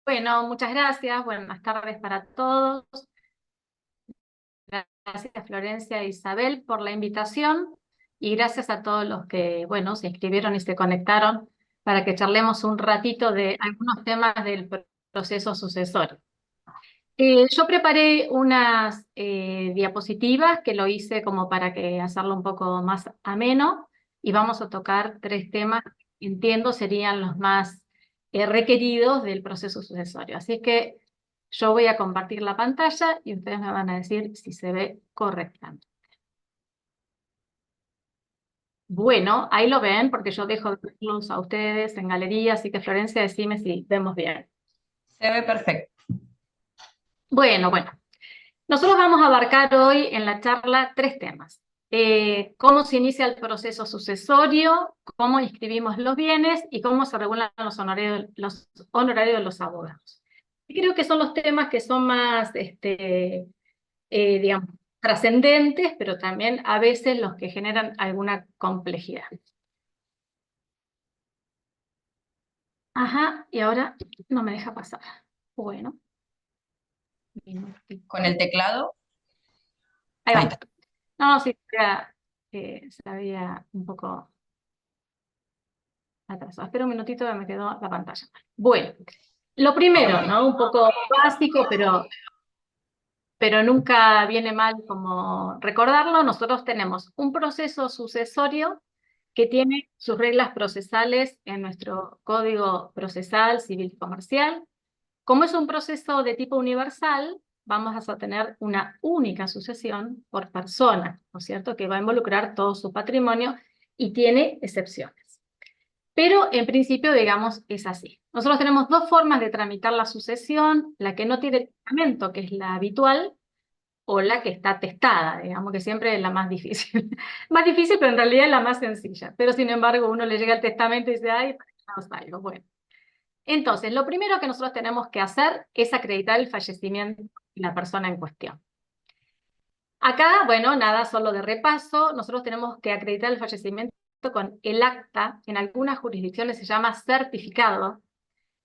Bueno, muchas gracias. Buenas tardes para todos. Gracias Florencia e Isabel por la invitación y gracias a todos los que, bueno, se inscribieron y se conectaron para que charlemos un ratito de algunos temas del proceso sucesorio. Yo preparé unas diapositivas que lo hice como para que hacerlo un poco más ameno y vamos a tocar tres temas que entiendo serían los más requeridos del proceso sucesorio. Así que yo voy a compartir la pantalla y ustedes me van a decir si se ve correctamente. Bueno, ahí lo ven porque yo dejo de verlos a ustedes en galería, así que Florencia, decime si vemos bien. Se ve perfecto. Bueno. Nosotros vamos a abarcar hoy en la charla tres temas. Cómo se inicia el proceso sucesorio, cómo inscribimos los bienes y cómo se regulan los honorarios de los abogados. Y creo que son los temas que son más, digamos, trascendentes, pero también a veces los que generan alguna complejidad. Ajá, y ahora no me deja pasar. Bueno. Con el teclado. Ahí Ahí va. está. No, sí, se había un poco atrasado. Espera un minutito que me quedó la pantalla. Bueno, lo primero, ¿no? Un poco básico, pero nunca viene mal como recordarlo. Nosotros tenemos un proceso sucesorio que tiene sus reglas procesales en nuestro Código Procesal Civil y Comercial. Como es un proceso de tipo universal, vamos a tener una única sucesión por persona, ¿no es cierto?, que va a involucrar todo su patrimonio y tiene excepciones. Pero en principio, digamos, es así. Nosotros tenemos dos formas de tramitar la sucesión, la que no tiene testamento, que es la habitual, o la que está testada, digamos que siempre es la más difícil. Más difícil, pero en realidad es la más sencilla. Pero sin embargo, uno le llega el testamento y dice, ay, ¿para qué no salgo? Bueno. Entonces, lo primero que nosotros tenemos que hacer es acreditar el fallecimiento de la persona en cuestión. Acá, bueno, nada, solo de repaso, nosotros tenemos que acreditar el fallecimiento con el acta, en algunas jurisdicciones se llama certificado,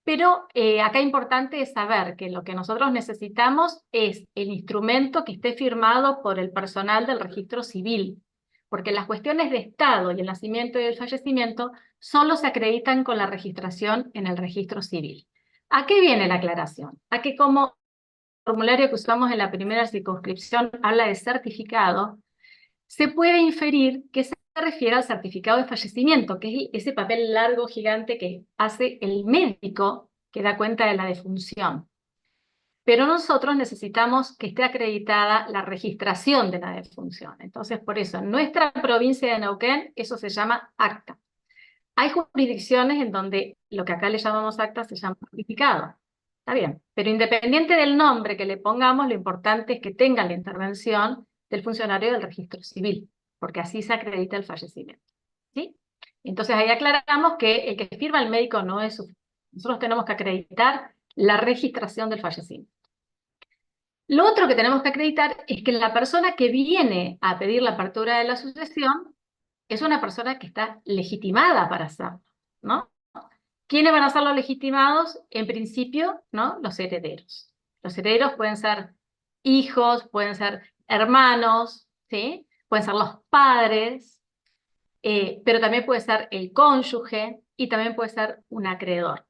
pero acá importante es saber que lo que nosotros necesitamos es el instrumento que esté firmado por el personal del registro civil, porque las cuestiones de estado y el nacimiento y el fallecimiento solo se acreditan con la registración en el registro civil. ¿A qué viene la aclaración? A que como el formulario que usamos en la primera circunscripción habla de certificado, se puede inferir que se refiere al certificado de fallecimiento, que es ese papel largo, gigante que hace el médico que da cuenta de la defunción. Pero nosotros necesitamos que esté acreditada la registración de la defunción. Entonces, por eso, en nuestra provincia de Neuquén, eso se llama acta. Hay jurisdicciones en donde lo que acá le llamamos acta se llama certificado. Está bien, pero independiente del nombre que le pongamos, lo importante es que tenga la intervención del funcionario del registro civil, porque así se acredita el fallecimiento. ¿Sí? Entonces ahí aclaramos que el que firma el médico no es suficiente. Nosotros tenemos que acreditar la registración del fallecimiento. Lo otro que tenemos que acreditar es que la persona que viene a pedir la apertura de la sucesión es una persona que está legitimada para hacerlo, ¿no? ¿Quiénes van a ser los legitimados? En principio, ¿no? Los herederos. Los herederos pueden ser hijos, pueden ser hermanos, ¿sí? Pueden ser los padres, pero también puede ser el cónyuge y también puede ser un acreedor.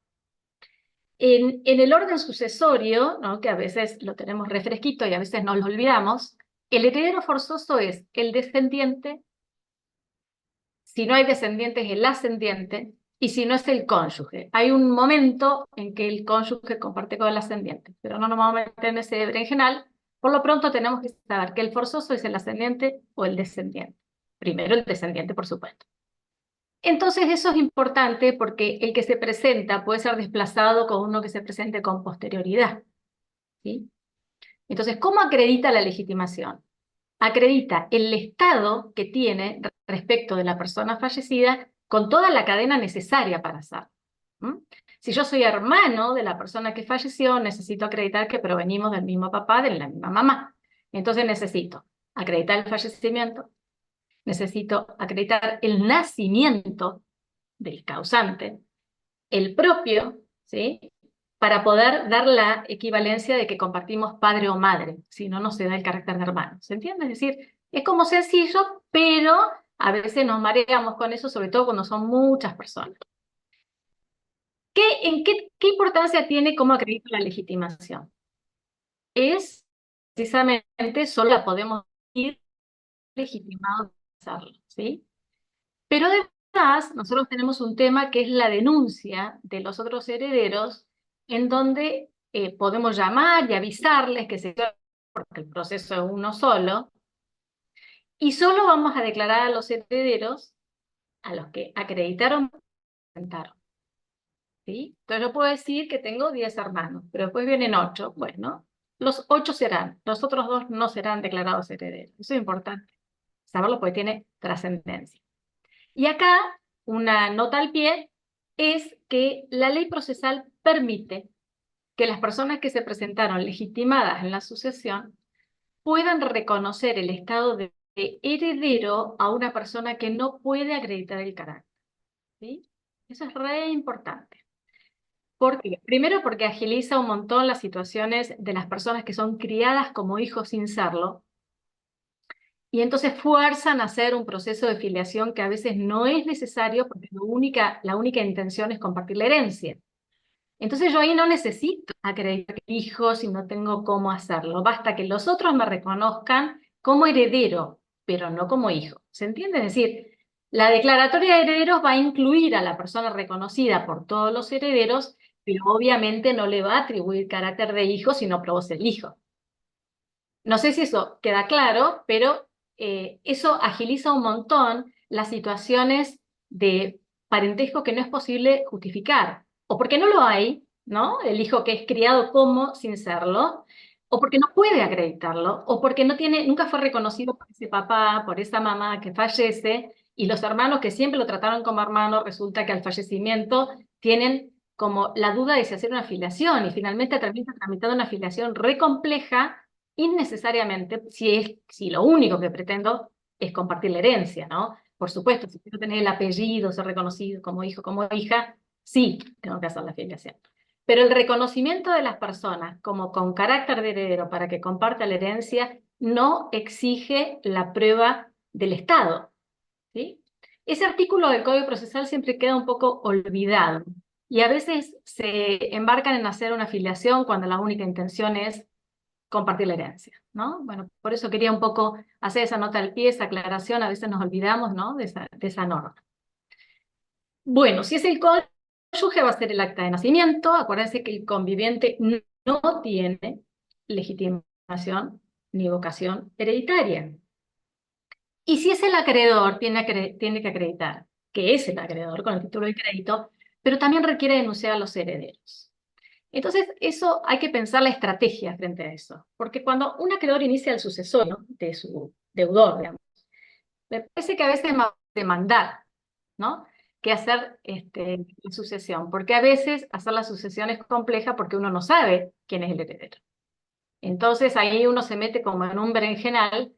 En el orden sucesorio, ¿no?, que a veces lo tenemos refresquito y a veces nos lo olvidamos, el heredero forzoso es el descendiente. Si no hay descendientes, el ascendiente, y si no es el cónyuge. Hay un momento en que el cónyuge comparte con el ascendiente, pero no nos vamos a meter en ese berenjenal. Por lo pronto tenemos que saber que el forzoso es el ascendiente o el descendiente. Primero el descendiente, por supuesto. Entonces eso es importante porque el que se presenta puede ser desplazado con uno que se presente con posterioridad, ¿sí? Entonces, ¿cómo acredita la legitimación? Acredita el estado que tiene respecto de la persona fallecida con toda la cadena necesaria para hacerlo. Si yo soy hermano de la persona que falleció, necesito acreditar que provenimos del mismo papá, de la misma mamá. Entonces necesito acreditar el fallecimiento, necesito acreditar el nacimiento del causante, el propio, ¿sí?, para poder dar la equivalencia de que compartimos padre o madre, si no, no se da el carácter de hermano. ¿Se entiende? Es decir, es como sencillo, pero a veces nos mareamos con eso, sobre todo cuando son muchas personas. ¿Qué importancia tiene cómo acredita la legitimación? Es precisamente solo la podemos ir legitimados a hacerlo, ¿sí? Pero además, nosotros tenemos un tema que es la denuncia de los otros herederos, en donde podemos llamar y avisarles que se porque el proceso es uno solo, y solo vamos a declarar a los herederos a los que acreditaron y presentaron, ¿sí? Entonces yo puedo decir que tengo 10 hermanos, pero después vienen 8. Bueno, los 8 serán, los otros 2 no serán declarados herederos. Eso es importante saberlo porque tiene trascendencia. Y acá, una nota al pie, es que la ley procesal permite que las personas que se presentaron legitimadas en la sucesión puedan reconocer el estado de heredero a una persona que no puede acreditar el carácter, ¿sí? Eso es re importante. ¿Por qué? Primero porque agiliza un montón las situaciones de las personas que son criadas como hijos sin serlo, y entonces fuerzan a hacer un proceso de filiación que a veces no es necesario porque la única intención es compartir la herencia. Entonces yo ahí no necesito acreditar hijos y no tengo cómo hacerlo. Basta que los otros me reconozcan como heredero, pero no como hijo. ¿Se entiende? Es decir, la declaratoria de herederos va a incluir a la persona reconocida por todos los herederos, pero obviamente no le va a atribuir carácter de hijo si no probó ser el hijo. No sé si eso queda claro, pero eso agiliza un montón las situaciones de parentesco que no es posible justificar. O porque no lo hay, ¿no? El hijo que es criado como sin serlo, o porque no puede acreditarlo, o porque no tiene, nunca fue reconocido por ese papá, por esa mamá que fallece, y los hermanos que siempre lo trataron como hermano, resulta que al fallecimiento tienen como la duda de si hacer una filiación, y finalmente termina tramitando una filiación re compleja innecesariamente si lo único que pretendo es compartir la herencia, ¿no? Por supuesto, si quiero tener el apellido, ser reconocido como hijo, como hija, sí, tengo que hacer la filiación. Pero el reconocimiento de las personas como con carácter de heredero para que comparta la herencia no exige la prueba del Estado, ¿sí? Ese artículo del Código Procesal siempre queda un poco olvidado y a veces se embarcan en hacer una filiación cuando la única intención es compartir la herencia, ¿no? Bueno, por eso quería un poco hacer esa nota al pie, esa aclaración, a veces nos olvidamos, ¿no? de esa norma. Bueno, si es el cónyuge, va a ser el acta de nacimiento. Acuérdense que el conviviente no tiene legitimación ni vocación hereditaria. Y si es el acreedor, tiene que acreditar que es el acreedor con el título de crédito, pero también requiere denunciar a los herederos. Entonces, eso hay que pensar la estrategia frente a eso. Porque cuando un acreedor inicia el sucesorio de su deudor, digamos, me parece que a veces es más demandar, ¿no? Que hacer la sucesión. Porque a veces hacer la sucesión es compleja porque uno no sabe quién es el heredero. Entonces ahí uno se mete como en un berenjenal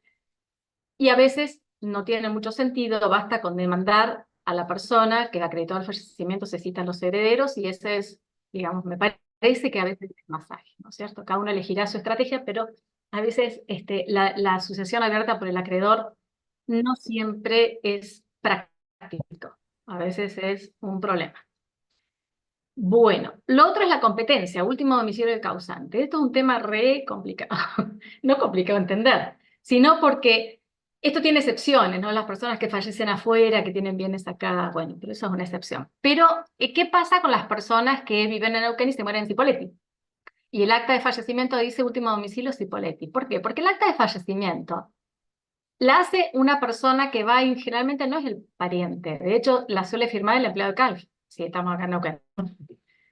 y a veces no tiene mucho sentido, basta con demandar a la persona que acreditó el fallecimiento, se citan los herederos y ese es, digamos, me parece que a veces es más ágil, ¿no es cierto? Cada uno elegirá su estrategia, pero a veces la sucesión abierta por el acreedor no siempre es práctico, a veces es un problema. Bueno, lo otro es la competencia, último domicilio del causante. Esto es un tema re complicado, no complicado de entender, sino porque esto tiene excepciones, ¿no? Las personas que fallecen afuera, que tienen bienes acá, bueno, pero eso es una excepción. Pero, ¿qué pasa con las personas que viven en Neuquén y se mueren en Cipolletti? Y el acta de fallecimiento dice último domicilio Cipolletti. ¿Por qué? Porque el acta de fallecimiento la hace una persona que va y generalmente no es el pariente. De hecho, la suele firmar el empleado de Calf, si estamos acá en Neuquén.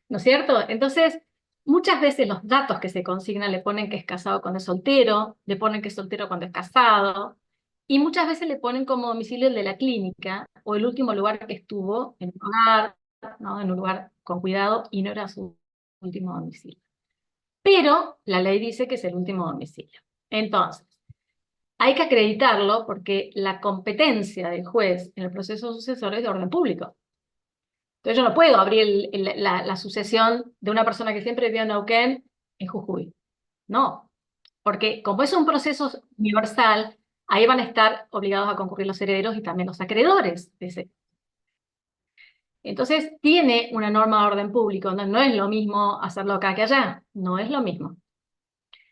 ¿No es cierto? Entonces, muchas veces los datos que se consignan le ponen que es casado cuando es soltero, le ponen que es soltero cuando es casado, y muchas veces le ponen como domicilio el de la clínica o el último lugar que estuvo en un hogar, ¿no? En un lugar con cuidado y no era su último domicilio. Pero la ley dice que es el último domicilio. Entonces, hay que acreditarlo porque la competencia del juez en el proceso sucesorio es de orden público. Entonces yo no puedo abrir la sucesión de una persona que siempre vivió en Neuquén en Jujuy. No, porque como es un proceso universal, ahí van a estar obligados a concurrir los herederos y también los acreedores de ese. Entonces tiene una norma de orden público, no es lo mismo hacerlo acá que allá, no es lo mismo.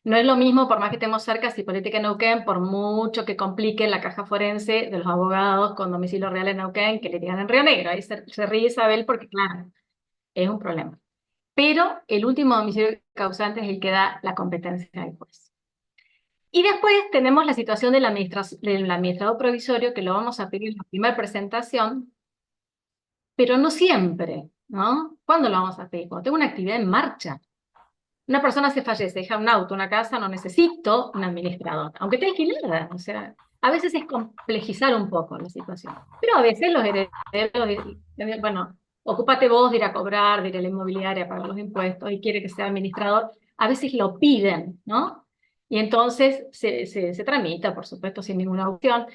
No es lo mismo, por más que estemos cerca, si política en Neuquén, por mucho que complique la caja forense de los abogados con domicilio real en Neuquén, que le digan en Río Negro. Ahí se ríe Isabel porque, claro, es un problema. Pero el último domicilio causante es el que da la competencia del juez. Y después tenemos la situación del administrador provisorio, que lo vamos a pedir en la primera presentación, pero no siempre, ¿no? ¿Cuándo lo vamos a pedir? Cuando tengo una actividad en marcha. Una persona se fallece, deja un auto, una casa, no necesito un administrador, aunque esté alquilada. O sea, a veces es complejizar un poco la situación. Pero a veces los herederos, bueno, ocúpate vos de ir a cobrar, de ir a la inmobiliaria a pagar los impuestos y quiere que sea administrador. A veces lo piden, ¿no? Y entonces se tramita, por supuesto, sin ninguna opción.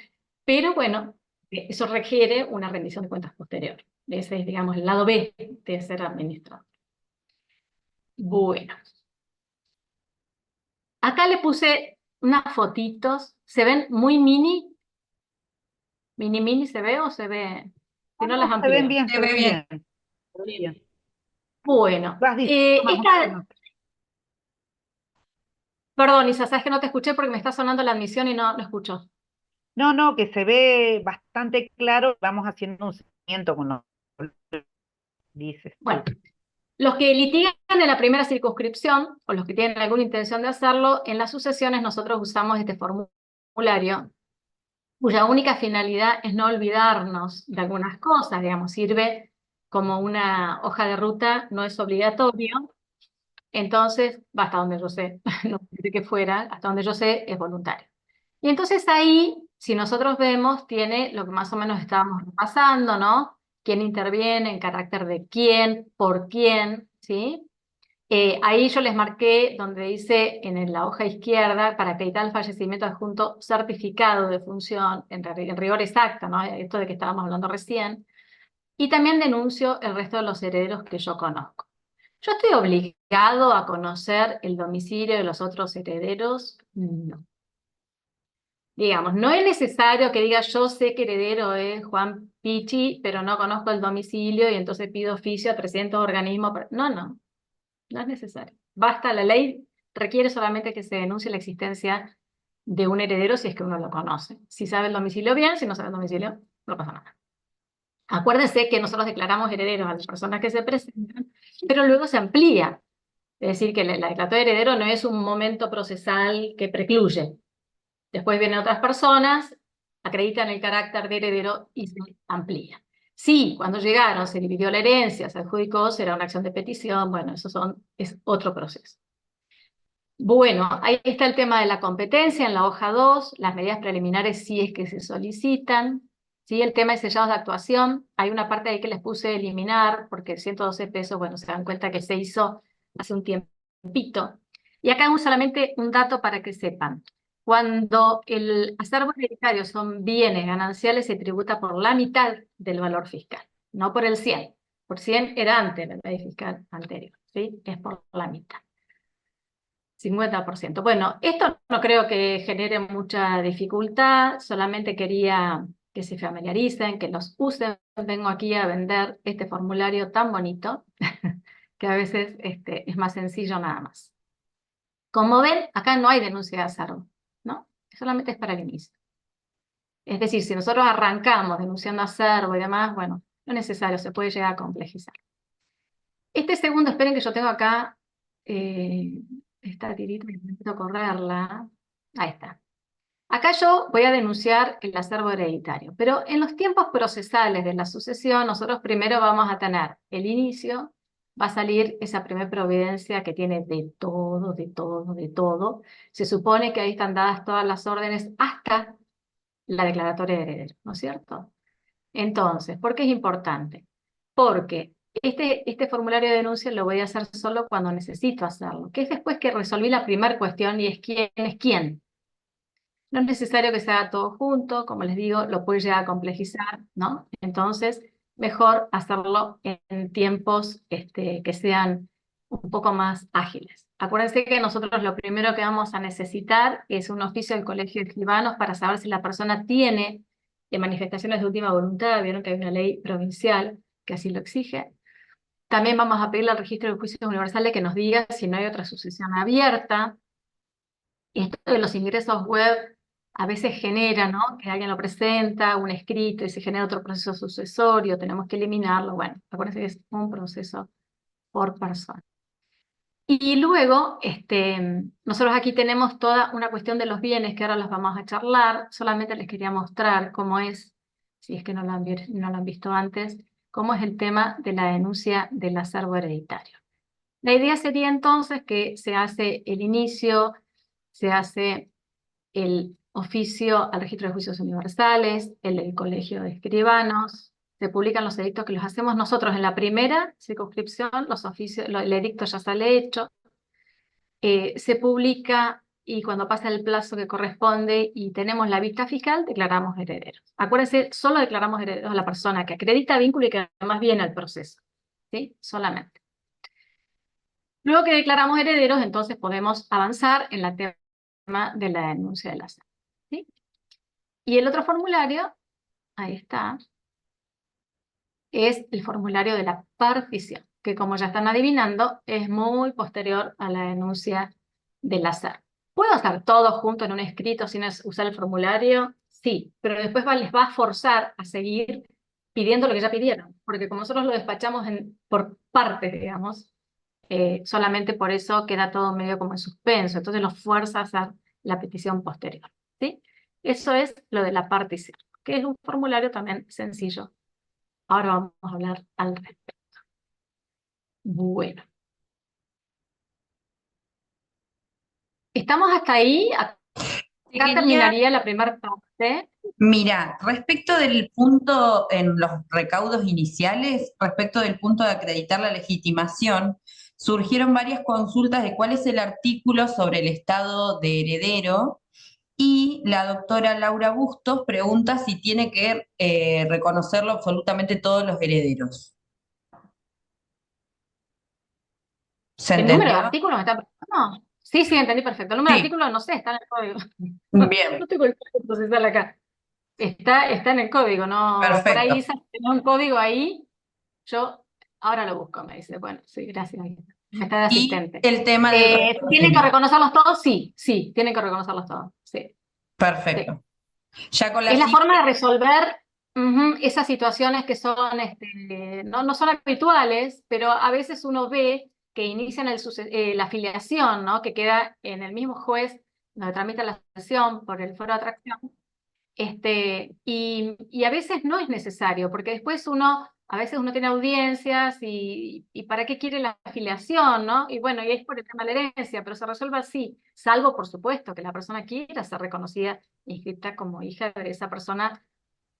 Pero bueno, eso requiere una rendición de cuentas posterior. Ese es, digamos, el lado B de ser administrador. Bueno. Acá le puse unas fotitos. ¿Se ven muy mini? ¿Mini mini se ve o se ve? Si no las Se ven amplío. bien, Se se ve ven bien. bien. Se ven bien. Bueno, Vas diciendo más o esta, menos. perdón, Isa, sabes que no te escuché porque me está sonando la admisión y no escucho. No, no, que se ve bastante claro. Vamos haciendo un seguimiento con lo que dices tú. Bueno, los que litigan en la primera circunscripción o los que tienen alguna intención de hacerlo, en las sucesiones nosotros usamos este formulario cuya única finalidad es no olvidarnos de algunas cosas, digamos, sirve como una hoja de ruta, no es obligatorio. Entonces, hasta donde yo sé, no sé que fuera, hasta donde yo sé, es voluntario. Y entonces ahí, si nosotros vemos, tiene lo que más o menos estábamos repasando, ¿no? ¿Quién interviene, en carácter de quién, por quién, ¿sí? Ahí yo les marqué donde dice en la hoja izquierda, para acreditar el fallecimiento adjunto certificado de función, en rigor exacto, ¿no? Esto de que estábamos hablando recién. Y también denuncio el resto de los herederos que yo conozco. ¿Yo estoy obligado a conocer el domicilio de los otros herederos? No. Digamos, no es necesario que diga yo sé que heredero es Juan Pichi, pero no conozco el domicilio y entonces pido oficio a 300 organismos. No, no es necesario. Basta, la ley requiere solamente que se denuncie la existencia de un heredero si es que uno lo conoce. Si sabe el domicilio bien, si no sabe el domicilio, no pasa nada. Acuérdense que nosotros declaramos herederos a las personas que se presentan, pero luego se amplía. Es decir, que la declaratoria de heredero no es un momento procesal que precluye. Después vienen otras personas, acreditan el carácter de heredero y se amplía. Sí, cuando llegaron, se dividió la herencia, se adjudicó, será una acción de petición, bueno, es otro proceso. Bueno, ahí está el tema de la competencia en la hoja 2, las medidas preliminares sí es que se solicitan, ¿sí? El tema de sellados de actuación, hay una parte ahí que les puse eliminar, porque 112 pesos, bueno, se dan cuenta que se hizo hace un tiempito. Y acá solamente un dato para que sepan. Cuando el acervo hereditario son bienes gananciales, se tributa por la mitad del valor fiscal, no por el 100. Por 100 era antes de la ley fiscal anterior, ¿sí? Es por la mitad. 50%. Bueno, esto no creo que genere mucha dificultad, solamente quería que se familiaricen, que los usen. Vengo aquí a vender este formulario tan bonito, que a veces es más sencillo nada más. Como ven, acá no hay denuncia de acervo, ¿no? Solamente es para el inicio. Es decir, si nosotros arrancamos denunciando acervo y demás, bueno, no es necesario, se puede llegar a complejizar. Este segundo, esperen que yo tengo acá esta tirita que necesito correrla. Ahí está. Acá yo voy a denunciar el acervo hereditario, pero en los tiempos procesales de la sucesión, nosotros primero vamos a tener el inicio, va a salir esa primera providencia que tiene de todo, de todo, de todo. Se supone que ahí están dadas todas las órdenes hasta la declaratoria de heredero, ¿no es cierto? Entonces, ¿por qué es importante? Porque este formulario de denuncia lo voy a hacer solo cuando necesito hacerlo, que es después que resolví la primera cuestión y es quién es quién. No es necesario que se haga todo junto, como les digo, lo puede llegar a complejizar, ¿no? Entonces, mejor hacerlo en tiempos que sean un poco más ágiles. Acuérdense que nosotros lo primero que vamos a necesitar es un oficio del Colegio de Escribanos para saber si la persona tiene manifestaciones de última voluntad. Vieron que hay una ley provincial que así lo exige. También vamos a pedirle al registro de juicios universales que nos diga si no hay otra sucesión abierta. Y esto de los ingresos web a veces genera, ¿no? Que alguien lo presenta, un escrito, y se genera otro proceso sucesorio, tenemos que eliminarlo. Bueno, acuérdense que es un proceso por persona. Y luego, nosotros aquí tenemos toda una cuestión de los bienes que ahora los vamos a charlar. Solamente les quería mostrar cómo es, si es que no no lo han visto antes, cómo es el tema de la denuncia del acervo hereditario. La idea sería entonces que se hace el inicio, se hace el oficio al registro de juicios universales, el colegio de escribanos, se publican los edictos que los hacemos nosotros en la primera circunscripción, los oficios, el edicto ya sale hecho, se publica y cuando pasa el plazo que corresponde y tenemos la vista fiscal, declaramos herederos. Acuérdense, solo declaramos herederos a la persona que acredita vínculo y que además viene al proceso, ¿sí? Solamente. Luego que declaramos herederos, entonces podemos avanzar en la tema de la denuncia del acervo, ¿sí? Y el otro formulario, ahí está, es el formulario de la partición, que como ya están adivinando, es muy posterior a la denuncia del acervo. ¿Puedo hacer todo junto en un escrito sin usar el formulario? Sí, pero después les va a forzar a seguir pidiendo lo que ya pidieron, porque como nosotros lo despachamos por partes, digamos, solamente por eso queda todo medio como en suspenso, entonces los fuerza a hacer la petición posterior, ¿sí? Eso es lo de la partición, que es un formulario también sencillo. Ahora vamos a hablar al respecto. Bueno. ¿Estamos hasta ahí? Acá terminaría la primera parte. Mira, respecto del punto en los recaudos iniciales, respecto del punto de acreditar la legitimación, surgieron varias consultas de cuál es el artículo sobre el estado de heredero y la doctora Laura Bustos pregunta si tiene que reconocerlo absolutamente todos los herederos. ¿Se ¿El número de entendió? artículos me está preguntando? Sí, sí, entendí perfecto. El número de Sí, artículos no sé, está en el código. bien, No tengo el código procesal acá. Está en el código, no. Por ahí perfecto. dice, tenés un código ahí. Yo ahora lo busco, me dice. Bueno, sí, gracias. Me está de Y asistente. el tema del ¿Tienen que reconocimiento. reconocerlos todos? Sí, sí, tienen que reconocerlos todos. Sí, sí. Perfecto. Ya con la Es la forma siguiente. de resolver esas situaciones que son, no son habituales, pero a veces uno ve que inician la afiliación, ¿no? Que queda en el mismo juez donde tramita la sucesión por el foro de atracción. Y a veces no es necesario, porque después a veces uno tiene audiencias y ¿para qué quiere la afiliación, no? Y bueno, y es por el tema de la herencia, pero se resuelve así, salvo, por supuesto, que la persona quiera ser reconocida e inscrita como hija de esa persona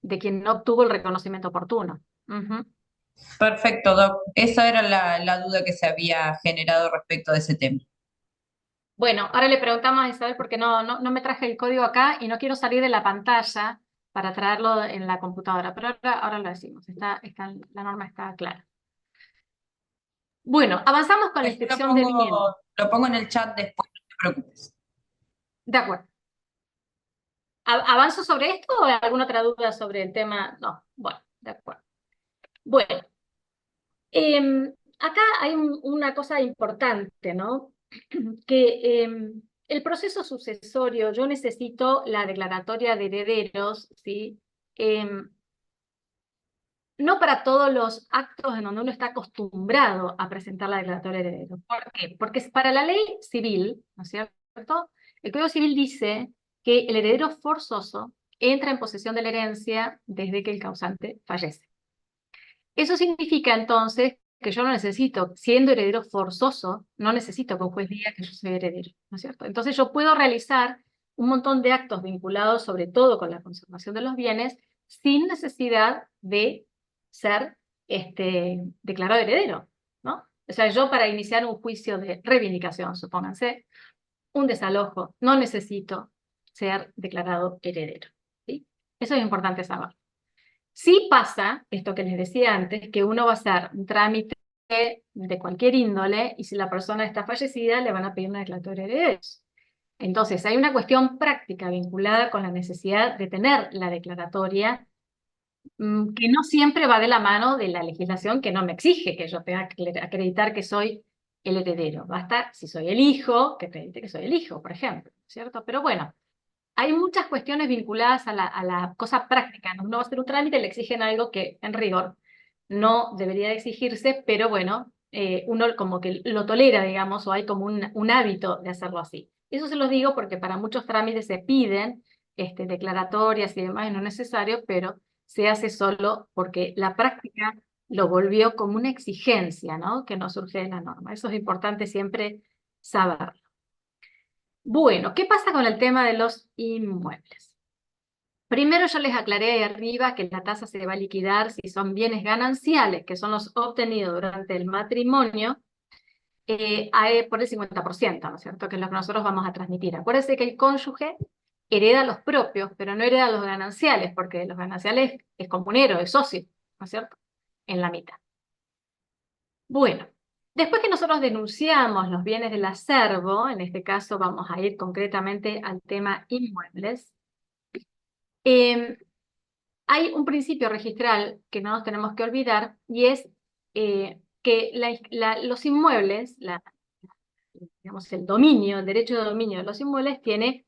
de quien no obtuvo el reconocimiento oportuno. Ujú. Perfecto, Doc. Esa era la duda que se había generado respecto de ese tema. Bueno, ahora le preguntamos a Isabel porque no me traje el código acá y no quiero salir de la pantalla para traerlo en la computadora, pero ahora lo decimos, la norma está clara. Bueno, avanzamos con la Después inscripción de bienes. lo pongo en el chat después, no te preocupes. De acuerdo. ¿Avanzo sobre esto o hay alguna otra duda sobre el tema? No, bueno, de acuerdo. Bueno, acá hay una cosa importante, ¿no? Que el proceso sucesorio, yo necesito la declaratoria de herederos, ¿sí? No para todos los actos en donde uno está acostumbrado a presentar la declaratoria de herederos. ¿Por qué? Porque para la ley civil, ¿no es cierto? El Código Civil dice que el heredero forzoso entra en posesión de la herencia desde que el causante fallece. Eso significa entonces que yo no necesito, siendo heredero forzoso, no necesito que un juez diga que yo soy heredero, ¿no es cierto? Entonces yo puedo realizar un montón de actos vinculados sobre todo con la conservación de los bienes sin necesidad de ser declarado heredero, ¿no? O sea, yo para iniciar un juicio de reivindicación, supónganse, un desalojo, no necesito ser declarado heredero, ¿sí? Eso es importante saber. Sí pasa, esto que les decía antes, que uno va a hacer un trámite de cualquier índole y si la persona está fallecida le van a pedir una declaratoria de herederos. Entonces, hay una cuestión práctica vinculada con la necesidad de tener la declaratoria que no siempre va de la mano de la legislación que no me exige que yo tenga que acreditar que soy el heredero. Basta si soy el hijo, que acredite que soy el hijo, por ejemplo, ¿cierto? Pero bueno, hay muchas cuestiones vinculadas a la cosa práctica, ¿no? Uno va a hacer un trámite, le exigen algo que en rigor no debería de exigirse, pero bueno, uno como que lo tolera, digamos, o hay como un hábito de hacerlo así. Eso se los digo porque para muchos trámites se piden declaratorias y demás, y no es necesario, pero se hace solo porque la práctica lo volvió como una exigencia, ¿no? Que no surge de la norma. Eso es importante siempre saberlo. Bueno, ¿qué pasa con el tema de los inmuebles? Primero yo les aclaré ahí arriba que la tasa se va a liquidar si son bienes gananciales, que son los obtenidos durante el matrimonio, por el 50%, ¿no es cierto? Que es lo que nosotros vamos a transmitir. Acuérdense que el cónyuge hereda los propios, pero no hereda los gananciales, porque los gananciales es comunero, es socio, ¿no es cierto? En la mitad. Bueno, después que nosotros denunciamos los bienes del acervo, en este caso vamos a ir concretamente al tema inmuebles, hay un principio registral que no nos tenemos que olvidar y es que los inmuebles, digamos el dominio, el derecho de dominio de los inmuebles tiene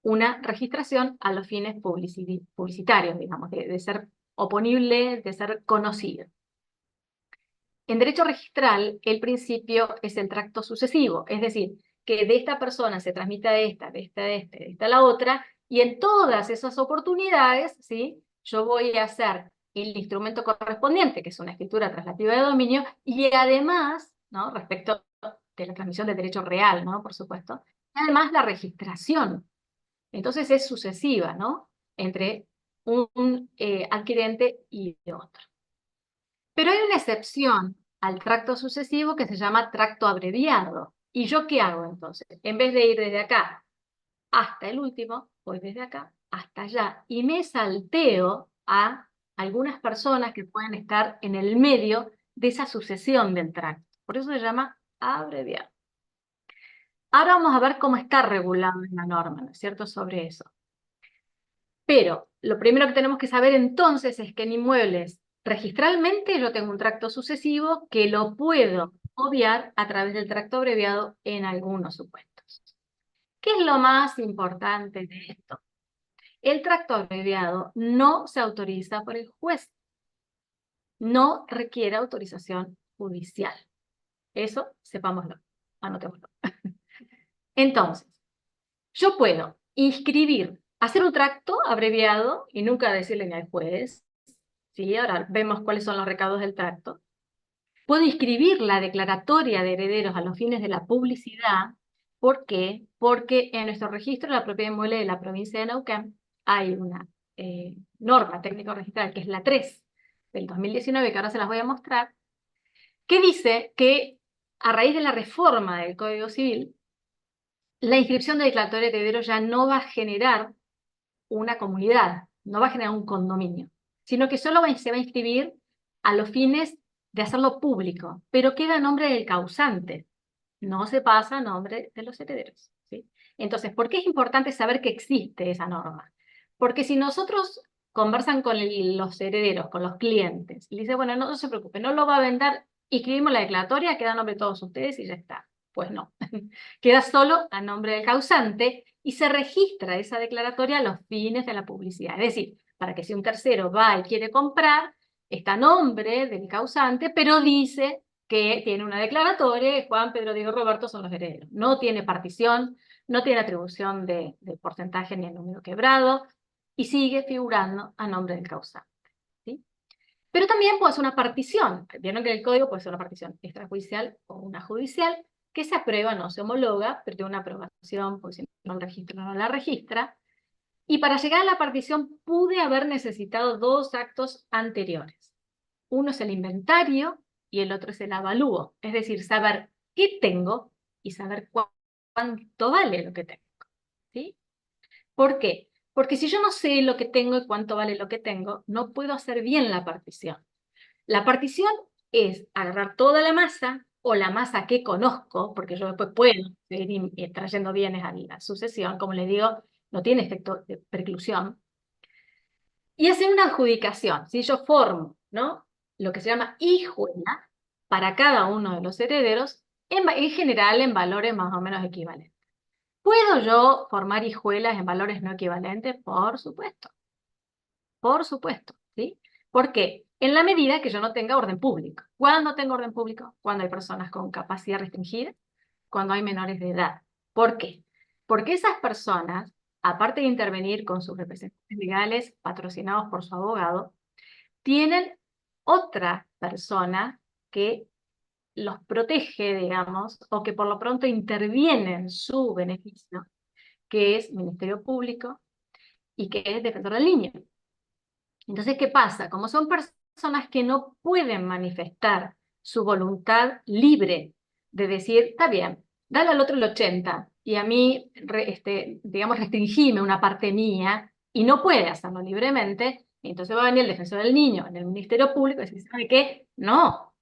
una registración a los fines publicitarios, digamos, de ser oponible, de ser conocido. En derecho registral, el principio es el tracto sucesivo, es decir, que de esta persona se transmite a esta, de esta a la otra, y en todas esas oportunidades, ¿sí? Yo voy a hacer el instrumento correspondiente, que es una escritura traslativa de dominio, y además, ¿no? Respecto de la transmisión del derecho real, ¿no? Por supuesto, además la registración. Entonces es sucesiva, ¿no? Entre un adquirente y otro. Pero hay una excepción al tracto sucesivo que se llama tracto abreviado. ¿Y yo qué hago entonces? En vez de ir desde acá hasta el último, voy desde acá hasta allá y me salteo a algunas personas que pueden estar en el medio de esa sucesión del tracto. Por eso se llama abreviado. Ahora vamos a ver cómo está regulado en la norma, ¿no es cierto?, sobre eso. Pero lo primero que tenemos que saber entonces es que en inmuebles registralmente yo tengo un tracto sucesivo que lo puedo obviar a través del tracto abreviado en algunos supuestos. ¿Qué es lo más importante de esto? El tracto abreviado no se autoriza por el juez, no requiere autorización judicial. Eso sepámoslo, anotémoslo. Entonces, yo puedo inscribir, hacer un tracto abreviado y nunca decirle ni al juez, ¿sí? Ahora vemos cuáles son los recaudos del tracto. Puedo inscribir la declaratoria de herederos a los fines de la publicidad. ¿Por qué? Porque en nuestro registro de la propiedad inmueble de la provincia de Neuquén hay una norma técnico-registral, que es la 3 del 2019, que ahora se las voy a mostrar, que dice que a raíz de la reforma del Código Civil, la inscripción de declaratoria de herederos ya no va a generar una comunidad, no va a generar un condominio, sino que solo se va a inscribir a los fines de hacerlo público, pero queda a nombre del causante, no se pasa a nombre de los herederos, ¿sí? Entonces, ¿por qué es importante saber que existe esa norma? Porque si nosotros conversan con los herederos, con los clientes, y le dicen, bueno, no se preocupe, no lo va a vender, inscribimos la declaratoria, queda a nombre de todos ustedes y ya está. Pues no, queda solo a nombre del causante y se registra esa declaratoria a los fines de la publicidad. Es decir, para que si un tercero va y quiere comprar, está a nombre del causante, pero dice que tiene una declaratoria, Juan, Pedro, Diego, Roberto son los herederos. No tiene partición, no tiene atribución de porcentaje ni el número quebrado, y sigue figurando a nombre del causante, ¿sí? Pero también puede ser una partición. Vieron que en el código puede ser una partición extrajudicial o una judicial, que se aprueba, no se homologa, pero tiene una aprobación, porque si no el registro no la registra. Y para llegar a la partición pude haber necesitado dos actos anteriores. Uno es el inventario y el otro es el avalúo. Es decir, saber qué tengo y saber cuánto vale lo que tengo, ¿sí? ¿Por qué? Porque si yo no sé lo que tengo y cuánto vale lo que tengo, no puedo hacer bien la partición. La partición es agarrar toda la masa o la masa que conozco, porque yo después puedo seguir trayendo bienes a la sucesión, como les digo, no tiene efecto de preclusión, y hacer una adjudicación. Si yo formo, ¿no?, lo que se llama hijuela para cada uno de los herederos, en general en valores más o menos equivalentes. ¿Puedo yo formar hijuelas en valores no equivalentes? Por supuesto, ¿sí? ¿Por qué? En la medida que yo no tenga orden público. ¿Cuándo tengo orden público? Cuando hay personas con capacidad restringida, cuando hay menores de edad. ¿Por qué? Porque esas personas, aparte de intervenir con sus representantes legales patrocinados por su abogado, tienen otra persona que los protege, digamos, o que por lo pronto interviene en su beneficio, que es Ministerio Público y que es Defensor del Niño. Entonces, ¿qué pasa? Como son personas que no pueden manifestar su voluntad libre de decir, está bien, dale al otro el 80 y a mí, digamos, restringime una parte mía, y no puede hacerlo libremente, entonces va a venir el defensor del niño en el Ministerio Público y decir, ¿sabe qué? No,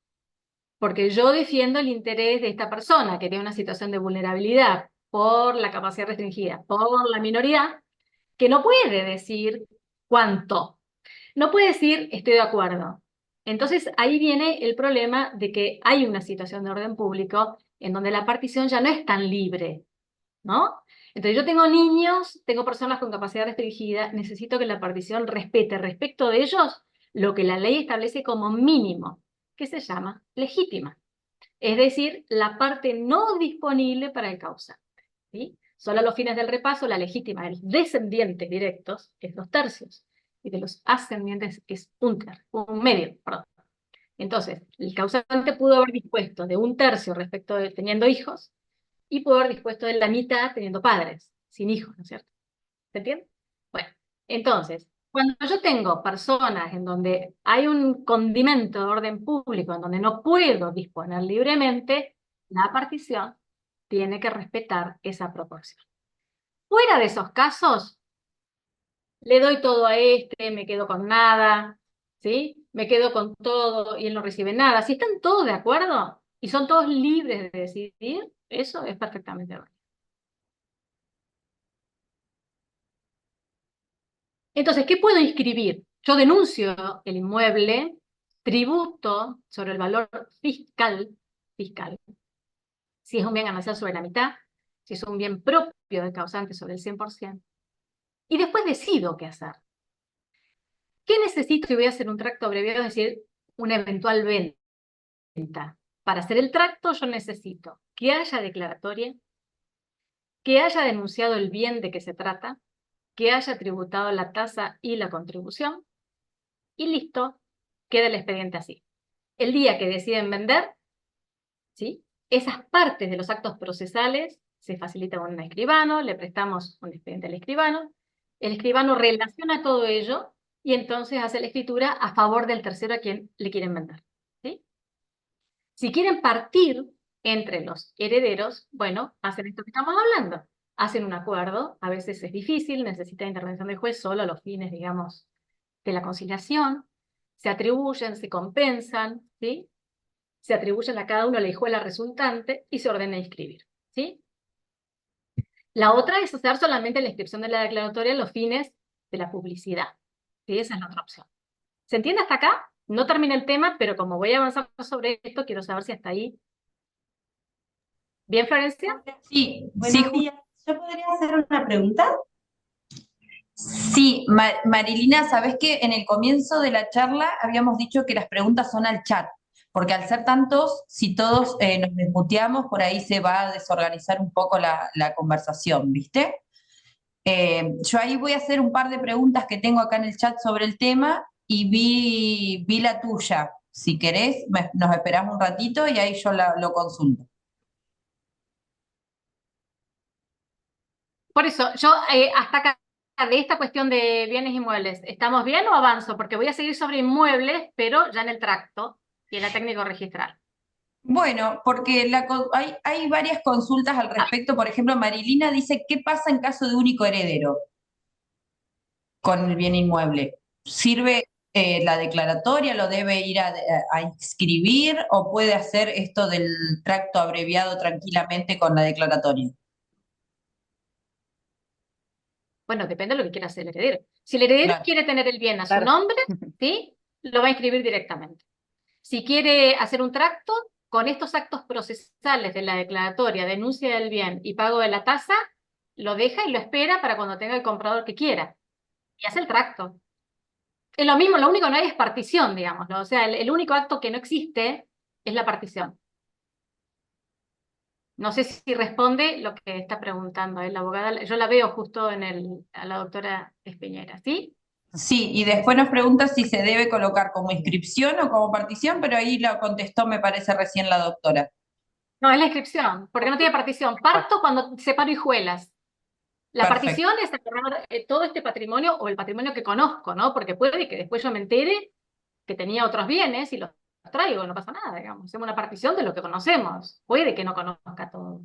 porque yo defiendo el interés de esta persona que tiene una situación de vulnerabilidad por la capacidad restringida, por la minoría, que no puede decir cuánto. No puede decir estoy de acuerdo. Entonces ahí viene el problema de que hay una situación de orden público en donde la partición ya no es tan libre, ¿no? Entonces yo tengo niños, tengo personas con capacidad restringida, necesito que la partición respete respecto de ellos lo que la ley establece como mínimo, que se llama legítima. Es decir, la parte no disponible para el causante, ¿sí? Solo a los fines del repaso, la legítima de los descendientes directos es 2/3, y de los ascendientes es un medio, perdón. Entonces, el causante pudo haber dispuesto de 1/3 respecto de teniendo hijos, y pudo haber dispuesto de la mitad teniendo padres, sin hijos, ¿no es cierto? ¿Se entiende? Bueno, entonces, cuando yo tengo personas en donde hay un condimento de orden público, en donde no puedo disponer libremente, la partición tiene que respetar esa proporción. Fuera de esos casos, le doy todo a este, me quedo con nada, ¿sí? Me quedo con todo y él no recibe nada. Si están todos de acuerdo y son todos libres de decidir, eso es perfectamente válido. Entonces, ¿qué puedo inscribir? Yo denuncio el inmueble, tributo sobre el valor fiscal, si es un bien ganancial sobre la mitad, si es un bien propio del causante sobre el 100%, y después decido qué hacer. ¿Qué necesito si voy a hacer un tracto abreviado, es decir, una eventual venta? Para hacer el tracto yo necesito que haya declaratoria, que haya denunciado el bien de que se trata, que haya tributado la tasa y la contribución, y listo, queda el expediente así. El día que deciden vender, ¿sí?, esas partes de los actos procesales se facilitan con un escribano, le prestamos un expediente al escribano, el escribano relaciona todo ello y entonces hace la escritura a favor del tercero a quien le quieren vender, ¿sí? Si quieren partir entre los herederos, bueno, hacen esto que estamos hablando. Hacen un acuerdo, a veces es difícil, necesita intervención del juez solo a los fines, digamos, de la conciliación, se atribuyen, se compensan, ¿sí? Se atribuyen a cada uno la hijuela resultante y se ordena inscribir, ¿sí? La otra es hacer solamente la inscripción de la declaratoria a los fines de la publicidad, ¿sí? Esa es la otra opción. ¿Se entiende hasta acá? No termina el tema, pero como voy a avanzar sobre esto, quiero saber si hasta ahí. ¿Bien, Florencia? Sí, Buenos días. ¿Yo podría hacer una pregunta? Sí, Marilina, ¿sabés que en el comienzo de la charla habíamos dicho que las preguntas son al chat? Porque al ser tantos, si todos nos desmuteamos, por ahí se va a desorganizar un poco la conversación, ¿viste? Yo ahí voy a hacer un par de preguntas que tengo acá en el chat sobre el tema y vi la tuya. Si querés, nos esperamos un ratito y ahí yo lo consulto. Por eso, yo hasta acá, de esta cuestión de bienes inmuebles, ¿estamos bien o avanzo? Porque voy a seguir sobre inmuebles, pero ya en el tracto y en la técnico registral. Bueno, porque hay varias consultas al respecto. Por ejemplo, Marilina dice, ¿qué pasa en caso de único heredero? con el bien inmueble. ¿Sirve la declaratoria? ¿Lo debe ir a inscribir o puede hacer esto del tracto abreviado tranquilamente con la declaratoria? Bueno, depende de lo que quiera hacer el heredero. Si el heredero Claro, quiere tener el bien a su Claro. nombre, ¿sí? Lo va a inscribir directamente. Si quiere hacer un tracto, con estos actos procesales de la declaratoria, denuncia del bien y pago de la tasa, lo deja y lo espera para cuando tenga el comprador que quiera. Y hace el tracto. Es lo mismo, lo único que no hay es partición, digamos, ¿no? O sea, el único acto que no existe es la partición. No sé si responde lo que está preguntando la abogada. Yo la veo justo a la doctora Espeñera, ¿sí? sí, y después nos pregunta si se debe colocar como inscripción o como partición, pero ahí lo contestó, me parece, recién la doctora. No, es la inscripción, porque no tiene partición. Parto cuando separo hijuelas. La Perfecto, partición es agarrar todo este patrimonio o el patrimonio que conozco, ¿no? Porque puede que después yo me entere que tenía otros bienes y los traigo, no pasa nada, digamos. Hacemos una partición de lo que conocemos. Puede que no conozca todo.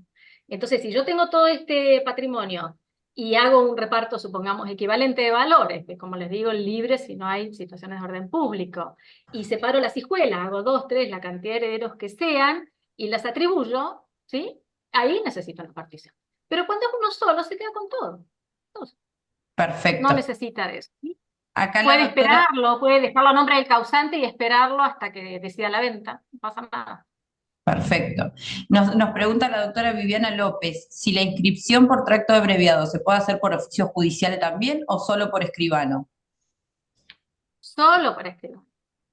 Entonces, si yo tengo todo este patrimonio y hago un reparto, supongamos, equivalente de valores, que como les digo, libre si no hay situaciones de orden público, y separo las hijuelas, hago 2, 3, la cantidad de herederos que sean, y las atribuyo, ¿sí? Ahí necesito una partición. Pero cuando es uno solo, se queda con todo. Entonces, no perfecto. necesita de eso. ¿Sí? Acá la Puede doctora, esperarlo, puede dejarlo a nombre del causante y esperarlo hasta que decida la venta. No pasa nada. perfecto. Nos pregunta la doctora Viviana López si la inscripción por tracto abreviado se puede hacer por oficio judicial también o solo por escribano. Solo por escribano.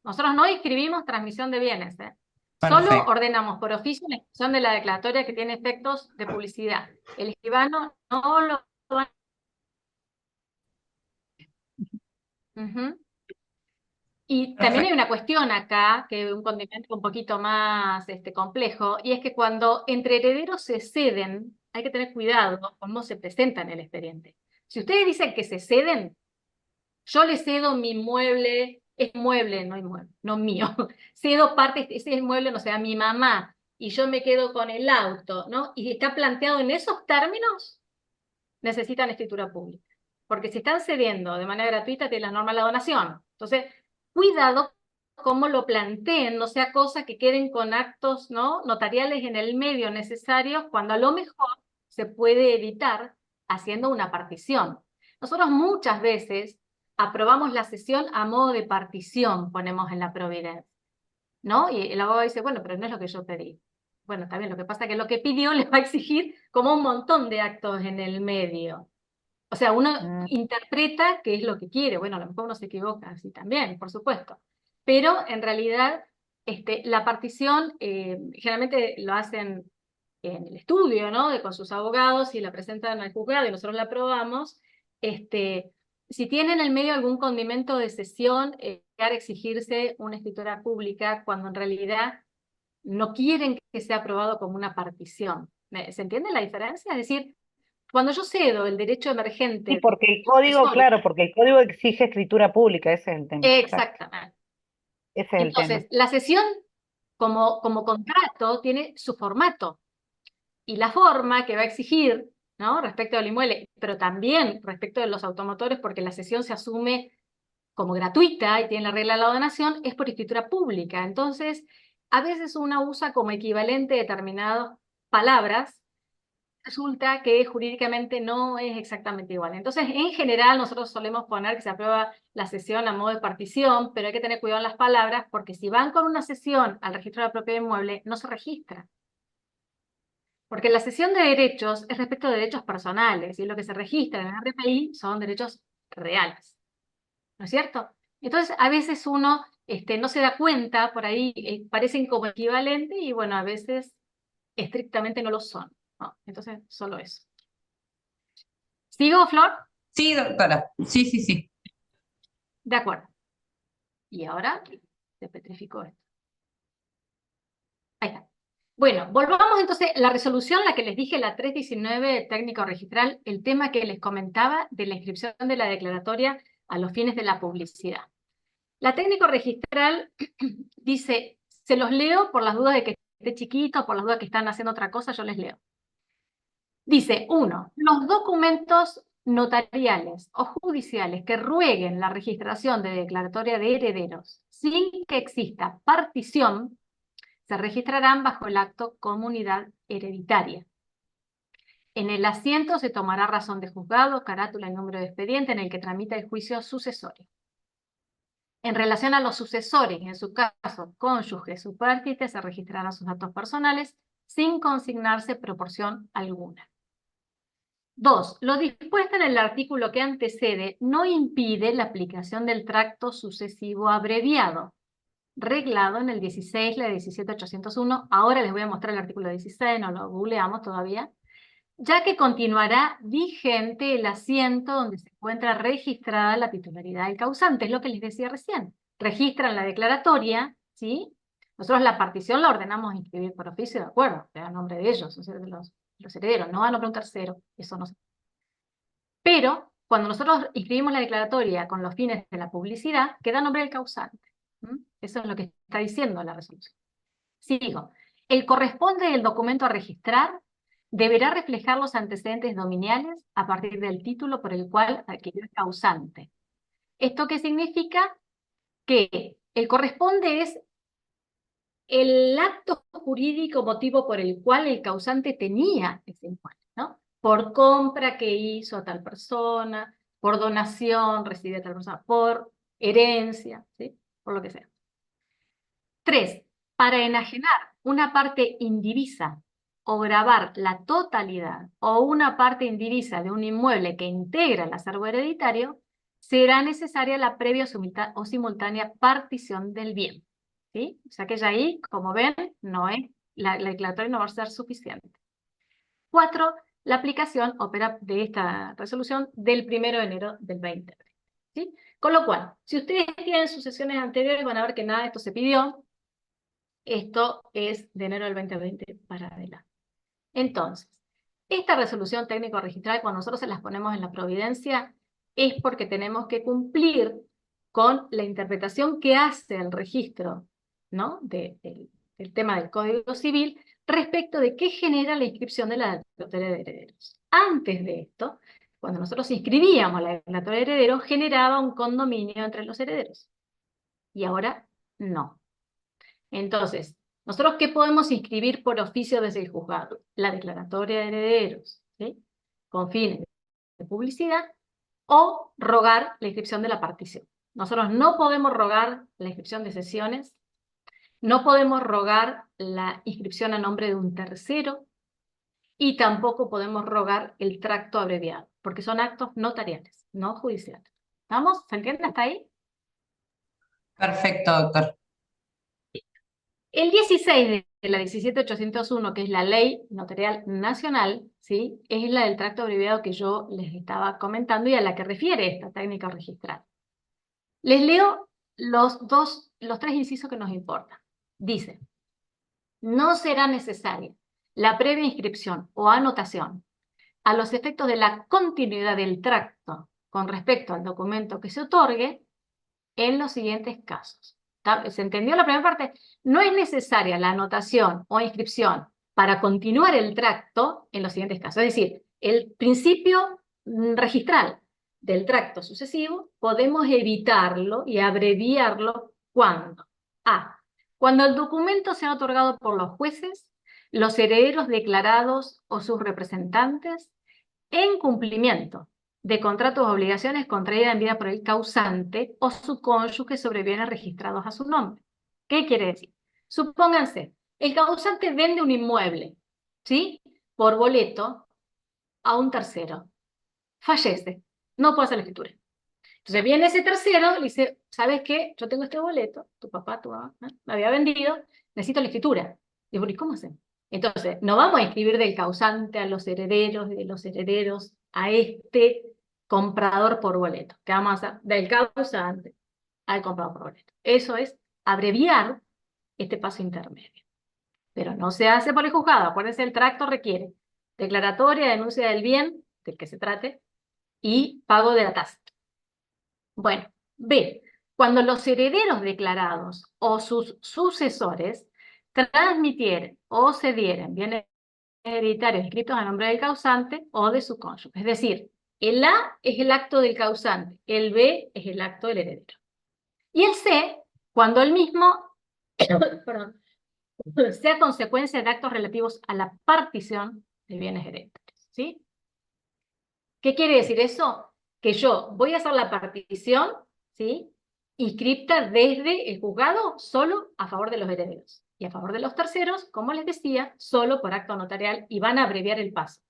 Nosotros no inscribimos transmisión de bienes, ¿eh? Solo Perfecto, ordenamos por oficio la inscripción de la declaratoria que tiene efectos de publicidad. El escribano no lo va. Ujú. Y también hay perfecto. una cuestión acá, que es un condimento un poquito más complejo, y es que cuando entre herederos se ceden, hay que tener cuidado con cómo se presenta en el expediente. Si ustedes dicen que se ceden, yo le cedo mi mueble, es mueble, no inmueble, no mío, cedo parte, ese inmueble, no sé, a mi mamá, y yo me quedo con el auto, ¿no? Y está planteado en esos términos, necesitan escritura pública. Porque si están cediendo de manera gratuita, tiene la norma de la donación. Entonces, cuidado cómo lo planteen, no sea cosa que queden con actos, ¿no?, notariales en el medio necesarios, cuando a lo mejor se puede evitar haciendo una partición. Nosotros muchas veces aprobamos la cesión a modo de partición, ponemos en la providencia, ¿no? Y el abogado dice, bueno, pero no es lo que yo pedí. Bueno, también lo que pasa es que lo que pidió le va a exigir como un montón de actos en el medio. O sea, uno Mm, interpreta qué es lo que quiere. Bueno, a lo mejor uno se equivoca, así también, por supuesto. Pero en realidad, la partición generalmente lo hacen en el estudio, ¿no? Con sus abogados y la presentan al juzgado y nosotros la aprobamos. Si tienen en el medio algún condimento de cesión, llegar a exigirse una escritura pública cuando en realidad no quieren que sea aprobado como una partición. ¿Se entiende la diferencia? Es decir, cuando yo cedo el derecho sí, emergente porque el de un código, tesorio, claro, porque el código exige escritura pública, ese es el tema. Exacto, exactamente. ese es el tema. Entonces, la cesión como contrato tiene su formato y la forma que va a exigir, ¿no?, respecto del inmueble, pero también respecto de los automotores, porque la cesión se asume como gratuita y tiene la regla de la donación, es por escritura pública. Entonces, a veces uno usa como equivalente determinadas palabras, resulta que jurídicamente no es exactamente igual. Entonces, en general, nosotros solemos poner que se aprueba la cesión a modo de partición, pero hay que tener cuidado en las palabras, porque si van con una cesión al registro de la propiedad inmueble, no se registra. Porque la cesión de derechos es respecto de derechos personales, y lo que se registra en el RPI son derechos reales. ¿No es cierto? Entonces, a veces uno no se da cuenta, por ahí parecen como equivalentes, y bueno, a veces estrictamente no lo son, ¿no? Entonces, solo eso. ¿Sigo, Flor? Sí, doctora, sí, sí, sí. De acuerdo. Y ahora se petrificó esto. Ahí está. Bueno, volvamos entonces a la resolución, la que les dije, la 319 técnico registral, el tema que les comentaba de la inscripción de la declaratoria a los fines de la publicidad. La técnico registral dice, se los leo por las dudas de que esté chiquito, por las dudas que están haciendo otra cosa, yo les leo. Dice, 1, los documentos notariales o judiciales que rueguen la registración de declaratoria de herederos sin que exista partición, se registrarán bajo el acto comunidad hereditaria. En el asiento se tomará razón de juzgado, carátula y número de expediente en el que tramita el juicio sucesorio. En relación a los sucesores, en su caso, cónyuges o partícipe, se registrarán sus datos personales sin consignarse proporción alguna. 2. Lo dispuesto en el artículo que antecede no impide la aplicación del tracto sucesivo abreviado, reglado en el 16, la 17.801. Ahora les voy a mostrar el artículo 16, no lo googleamos todavía, ya que continuará vigente el asiento donde se encuentra registrada la titularidad del causante. Es lo que les decía recién. Registran la declaratoria, ¿sí? Nosotros la partición la ordenamos inscribir por oficio, de acuerdo, a nombre de ellos, o sea, de los herederos, no a nombre de un tercero, eso no se... Pero, cuando nosotros inscribimos la declaratoria con los fines de la publicidad, queda a nombre del causante. Eso es lo que está diciendo la resolución. Sigo. El corresponde del documento a registrar deberá reflejar los antecedentes dominiales a partir del título por el cual adquirió el causante. ¿Esto qué significa? Que el corresponde es el acto jurídico motivo por el cual el causante tenía ese inmueble, ¿no? Por compra que hizo a tal persona, por donación recibe a tal persona, por herencia, ¿sí? Por lo que sea. 3. Para enajenar una parte indivisa o gravar la totalidad o una parte indivisa de un inmueble que integra el acervo hereditario, será necesaria la previa o simultánea partición del bien. ¿Sí? O sea que ya ahí, como ven, no es, la declaratoria no va a ser suficiente. 4. La aplicación opera de esta resolución del 1 de enero del 2020. ¿Sí? Con lo cual, si ustedes tienen sucesiones anteriores, van a ver que nada de esto se pidió. Esto es de enero del 2020 para adelante. Entonces, esta resolución técnico-registral, cuando nosotros se las ponemos en la providencia, es porque tenemos que cumplir con la interpretación que hace el registro, ¿no? del tema del Código Civil respecto de qué genera la inscripción de la declaratoria de herederos. Antes de esto, cuando nosotros inscribíamos la declaratoria de herederos, generaba un condominio entre los herederos. Y ahora no. Entonces, ¿nosotros qué podemos inscribir por oficio desde el juzgado? La declaratoria de herederos, ¿sí? Con fines de publicidad, o rogar la inscripción de la partición. Nosotros no podemos rogar la inscripción de sesiones, no podemos rogar la inscripción a nombre de un tercero, y tampoco podemos rogar el tracto abreviado, porque son actos notariales, no judiciales. ¿Vamos? ¿Se entiende hasta ahí? Perfecto, doctor. El 16 de la 17.801, que es la Ley Notarial Nacional, ¿sí? Es la del tracto abreviado que yo les estaba comentando y a la que refiere esta técnica registral. Les leo los 3 incisos que nos importan. Dice, no será necesaria la previa inscripción o anotación a los efectos de la continuidad del tracto con respecto al documento que se otorgue en los siguientes casos. ¿Se entendió la primera parte? No es necesaria la anotación o inscripción para continuar el tracto en los siguientes casos. Es decir, el principio registral del tracto sucesivo podemos evitarlo y abreviarlo cuando A. Cuando el documento sea otorgado por los jueces, los herederos declarados o sus representantes en cumplimiento de contratos o obligaciones contraídas en vida por el causante o su cónyuge sobre bienes registrados a su nombre. ¿Qué quiere decir? Supónganse, el causante vende un inmueble, ¿sí? Por boleto a un tercero. Fallece, no puede hacer la escritura. Entonces viene ese tercero y le dice, ¿sabes qué? Yo tengo este boleto, tu papá, tu mamá, me había vendido, necesito la escritura. Digo, ¿y cómo hacemos? Entonces, no vamos a inscribir del causante a los herederos y de los herederos a este comprador por boleto. ¿Qué vamos a hacer? Del causante al comprador por boleto. Eso es abreviar este paso intermedio. Pero no se hace por el juzgado. Acuérdense, el tracto requiere declaratoria, denuncia del bien, del que se trate, y pago de la tasa. Bueno, B. Cuando los herederos declarados o sus sucesores transmitieran o cedieran bienes hereditarios inscritos a nombre del causante o de su cónyuge. Es decir, El A es el acto del causante, el B es el acto del heredero. Y el C, cuando el mismo perdón, sea consecuencia de actos relativos a la partición de bienes hereditarios, ¿sí? ¿Qué quiere decir eso? Que yo voy a hacer la partición, ¿sí? Inscripta desde el juzgado solo a favor de los herederos. Y a favor de los terceros, como les decía, solo por acto notarial, y van a abreviar el paso.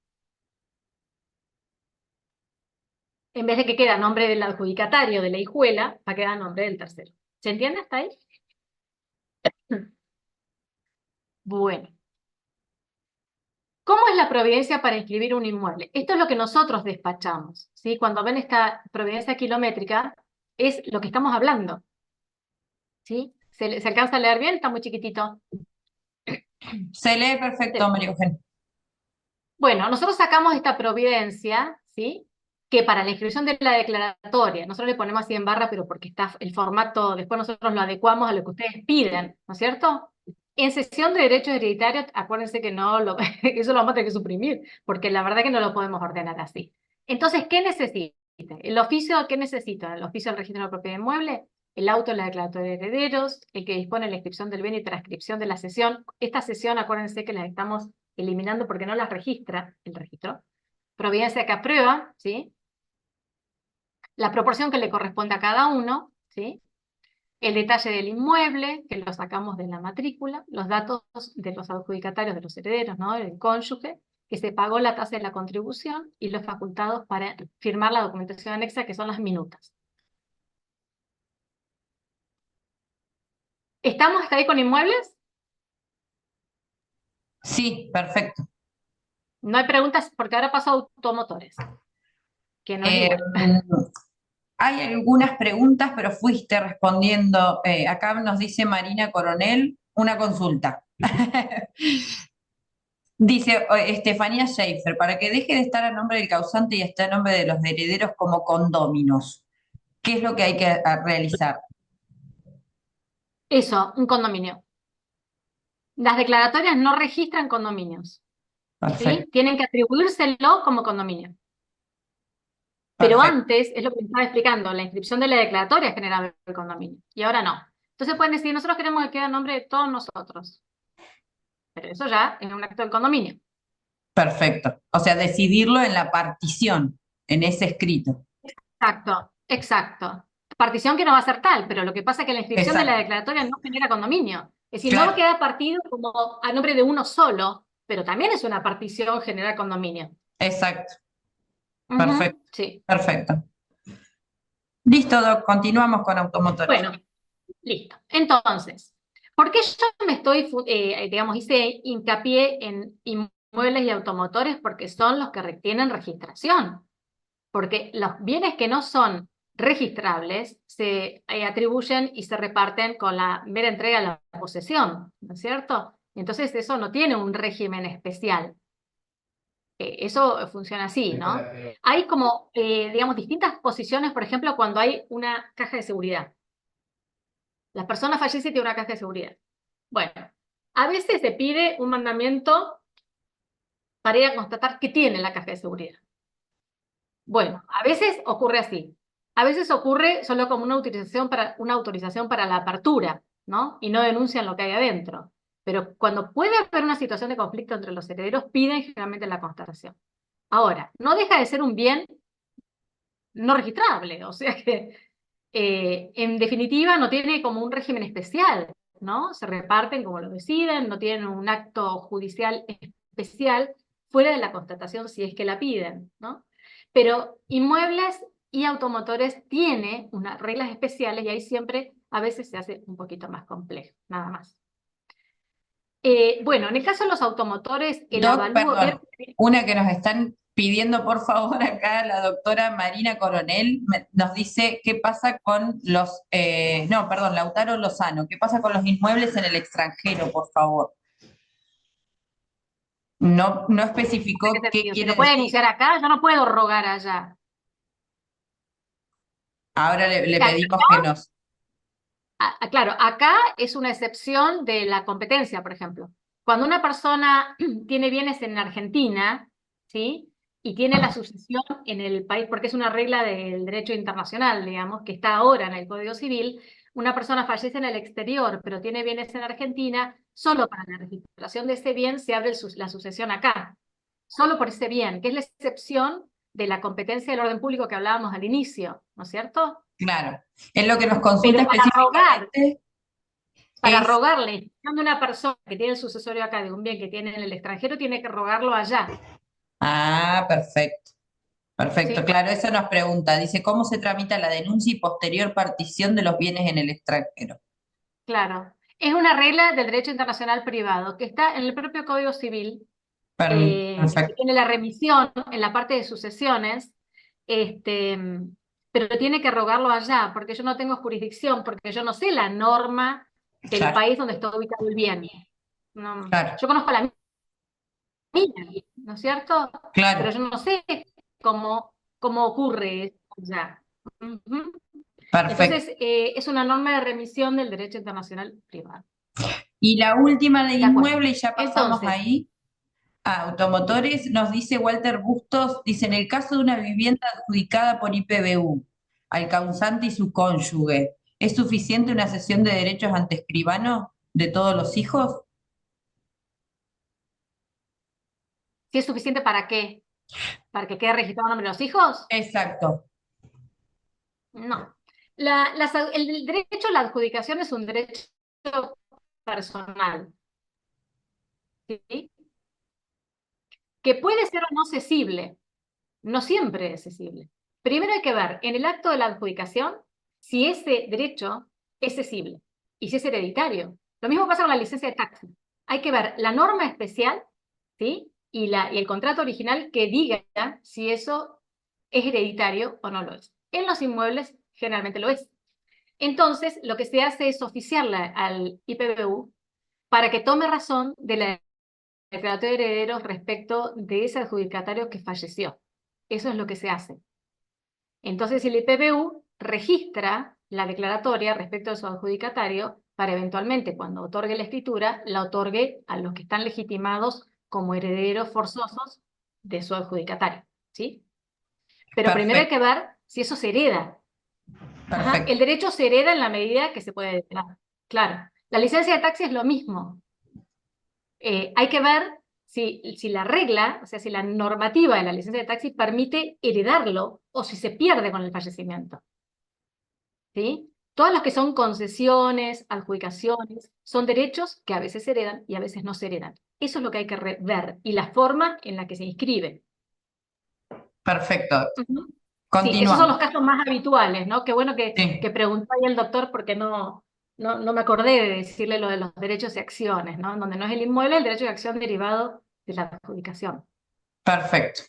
En vez de que quede a nombre del adjudicatario de la hijuela, va a quedar a nombre del tercero. ¿Se entiende hasta ahí? Bueno. ¿Cómo es la providencia para inscribir un inmueble? Esto es lo que nosotros despachamos, ¿sí? Cuando ven esta providencia kilométrica, es lo que estamos hablando, ¿sí? ¿Se alcanza a leer bien? Está muy chiquitito. Se lee perfecto, María Eugenia. Bueno, nosotros sacamos esta providencia, ¿sí? Que para la inscripción de la declaratoria, nosotros le ponemos así en barra, pero porque está el formato, después nosotros lo adecuamos a lo que ustedes piden, ¿no es cierto? En sesión de derechos hereditarios, acuérdense que no lo, eso lo vamos a tener que suprimir, porque la verdad que no lo podemos ordenar así. Entonces, ¿qué necesita? El oficio, ¿qué necesita? El oficio del registro de la propiedad inmueble, el auto de la declaratoria de herederos, el que dispone la inscripción del bien y transcripción de la sesión. Esta sesión, acuérdense que las estamos eliminando porque no las registra el registro. Providencia que aprueba, ¿sí? La proporción que le corresponde a cada uno, ¿sí? El detalle del inmueble, que lo sacamos de la matrícula, los datos de los adjudicatarios, de los herederos, ¿no? El cónyuge, que se pagó la tasa de la contribución y los facultados para firmar la documentación anexa, que son las minutas. ¿Estamos hasta ahí con inmuebles? Sí, perfecto. No hay preguntas, porque ahora paso a automotores, que no es Eh, igual. Hay algunas preguntas, pero fuiste respondiendo. Acá nos dice Marina Coronel, una consulta. Dice Estefanía Schaefer, para que deje de estar a nombre del causante y esté a nombre de los herederos como condóminos, ¿qué es lo que hay que realizar? Eso, un condominio. Las declaratorias no registran condominios, Perfecto, ¿sí? Tienen que atribuírselo como condominio. Pero perfecto, antes, es lo que me estaba explicando, la inscripción de la declaratoria generaba el condominio, y ahora no. Entonces pueden decir, nosotros queremos que quede a nombre de todos nosotros. Pero eso ya en un acto del condominio. perfecto. O sea, decidirlo en la partición, en ese escrito. Exacto, exacto. Partición que no va a ser tal, pero lo que pasa es que la inscripción de la Exacto, declaratoria no genera condominio. Es decir, no va a claro, quedar partido como a nombre de uno solo, pero también es una partición generar condominio. exacto, Ujú, perfecto, sí. perfecto. Listo, Doc, continuamos con automotores. Bueno, listo. Entonces, ¿por qué yo me estoy, digamos, hice hincapié en inmuebles y automotores? Porque son los que tienen registración. Porque los bienes que no son registrables se atribuyen y se reparten con la mera entrega de la posesión, ¿no es cierto? Entonces eso no tiene un régimen especial. Eso funciona así, ¿no? Hay como, digamos, distintas posiciones, por ejemplo, cuando hay una caja de seguridad. La persona fallece y tiene una caja de seguridad. Bueno, a veces se pide un mandamiento para ir a constatar que tiene la caja de seguridad. Bueno, a veces ocurre así. A veces ocurre solo como una autorización para la apertura, ¿no? Y no denuncian lo que hay adentro. Pero cuando puede haber una situación de conflicto entre los herederos, piden generalmente la constatación. Ahora, no deja de ser un bien no registrable, o sea que en definitiva no tiene como un régimen especial, ¿no? Se reparten como lo deciden, no tienen un acto judicial especial fuera de la constatación si es que la piden, ¿no? Pero inmuebles y automotores tiene unas reglas especiales y ahí siempre a veces se hace un poquito más complejo, nada más. Bueno, en el caso de los automotores, el Doc, avalúo... perdón, una que nos están pidiendo por favor acá, la doctora Marina Coronel nos dice qué pasa con los, no, perdón, Lautaro Lozano, qué pasa con los inmuebles en el extranjero, por favor. No, no especificó qué ¿Se quiere lo puede decir. iniciar acá? Yo no puedo rogar allá. Ahora le Acá, pedimos que nos... claro, acá es una excepción de la competencia, por ejemplo. Cuando una persona tiene bienes en Argentina, ¿sí? y tiene la sucesión en el país, porque es una regla del derecho internacional, digamos, que está ahora en el Código Civil. Una persona fallece en el exterior, pero tiene bienes en Argentina, solo para la registración de ese bien se abre la sucesión acá, solo por ese bien, que es la excepción de la competencia del orden público que hablábamos al inicio, ¿no es cierto? Claro. Es lo que nos consulta Pero específicamente. para Es, rogar la institución de una persona que tiene el sucesorio acá de un bien que tiene en el extranjero, tiene que rogarlo allá, perfecto. Perfecto, ¿sí? claro, eso nos pregunta. Dice, ¿cómo se tramita la denuncia y posterior partición de los bienes en el extranjero? Claro. Es una regla del derecho internacional privado que está en el propio Código Civil, que Perfecto, tiene la remisión en la parte de sucesiones, este, pero tiene que rogarlo allá, porque yo no tengo jurisdicción, porque yo no sé la norma del claro, país donde está ubicado el bien. No, claro, yo conozco la mía, ¿no es cierto? Pero claro, yo no sé cómo ocurre eso allá. Ujú. perfecto. Entonces, es una norma de remisión del derecho internacional privado. Y la última de De acuerdo. inmueble, y ya pasamos Entonces, ahí, a automotores, nos dice Walter Bustos, dice, en el caso de una vivienda adjudicada por IPBU, al causante y su cónyuge, ¿es suficiente una cesión de derechos ante escribano de todos los hijos? ¿si es suficiente para qué? ¿Para que quede registrado el nombre de los hijos? Exacto, No. El derecho a la adjudicación es un derecho personal, ¿sí? Que puede ser o no cesible, no siempre es cesible. Primero hay que ver en el acto de la adjudicación si ese derecho es cesible y si es hereditario. Lo mismo pasa con la licencia de taxi. Hay que ver la norma especial, ¿sí? Y el contrato original que diga si eso es hereditario o no lo es. En los inmuebles generalmente lo es. Entonces, lo que se hace es oficiarla al IPBU para que tome razón de la declaratoria de herederos respecto de ese adjudicatario que falleció. Eso es lo que se hace. Entonces, el IPBU registra la declaratoria respecto de su adjudicatario para eventualmente, cuando otorgue la escritura, la otorgue a los que están legitimados como herederos forzosos de su adjudicatario, ¿sí? Pero primero hay perfecto, que ver si eso se hereda. Ajá. El perfecto, derecho se hereda en la medida que se puede heredar. Claro. La licencia de taxi es lo mismo. Hay que ver si la regla, o sea, si la normativa de la licencia de taxi permite heredarlo o si se pierde con el fallecimiento. ¿Sí? Todas las que son concesiones, adjudicaciones, son derechos que a veces se heredan y a veces no se heredan. Eso es lo que hay que ver y la forma en la que se inscribe. perfecto. Ujú. Sí, esos son los Continuamos. casos más habituales, ¿no? Qué bueno que Sí, preguntó ahí el doctor porque no me acordé de decirle lo de los derechos y acciones, ¿no? Donde no es el inmueble, el derecho de acción derivado de la adjudicación. perfecto,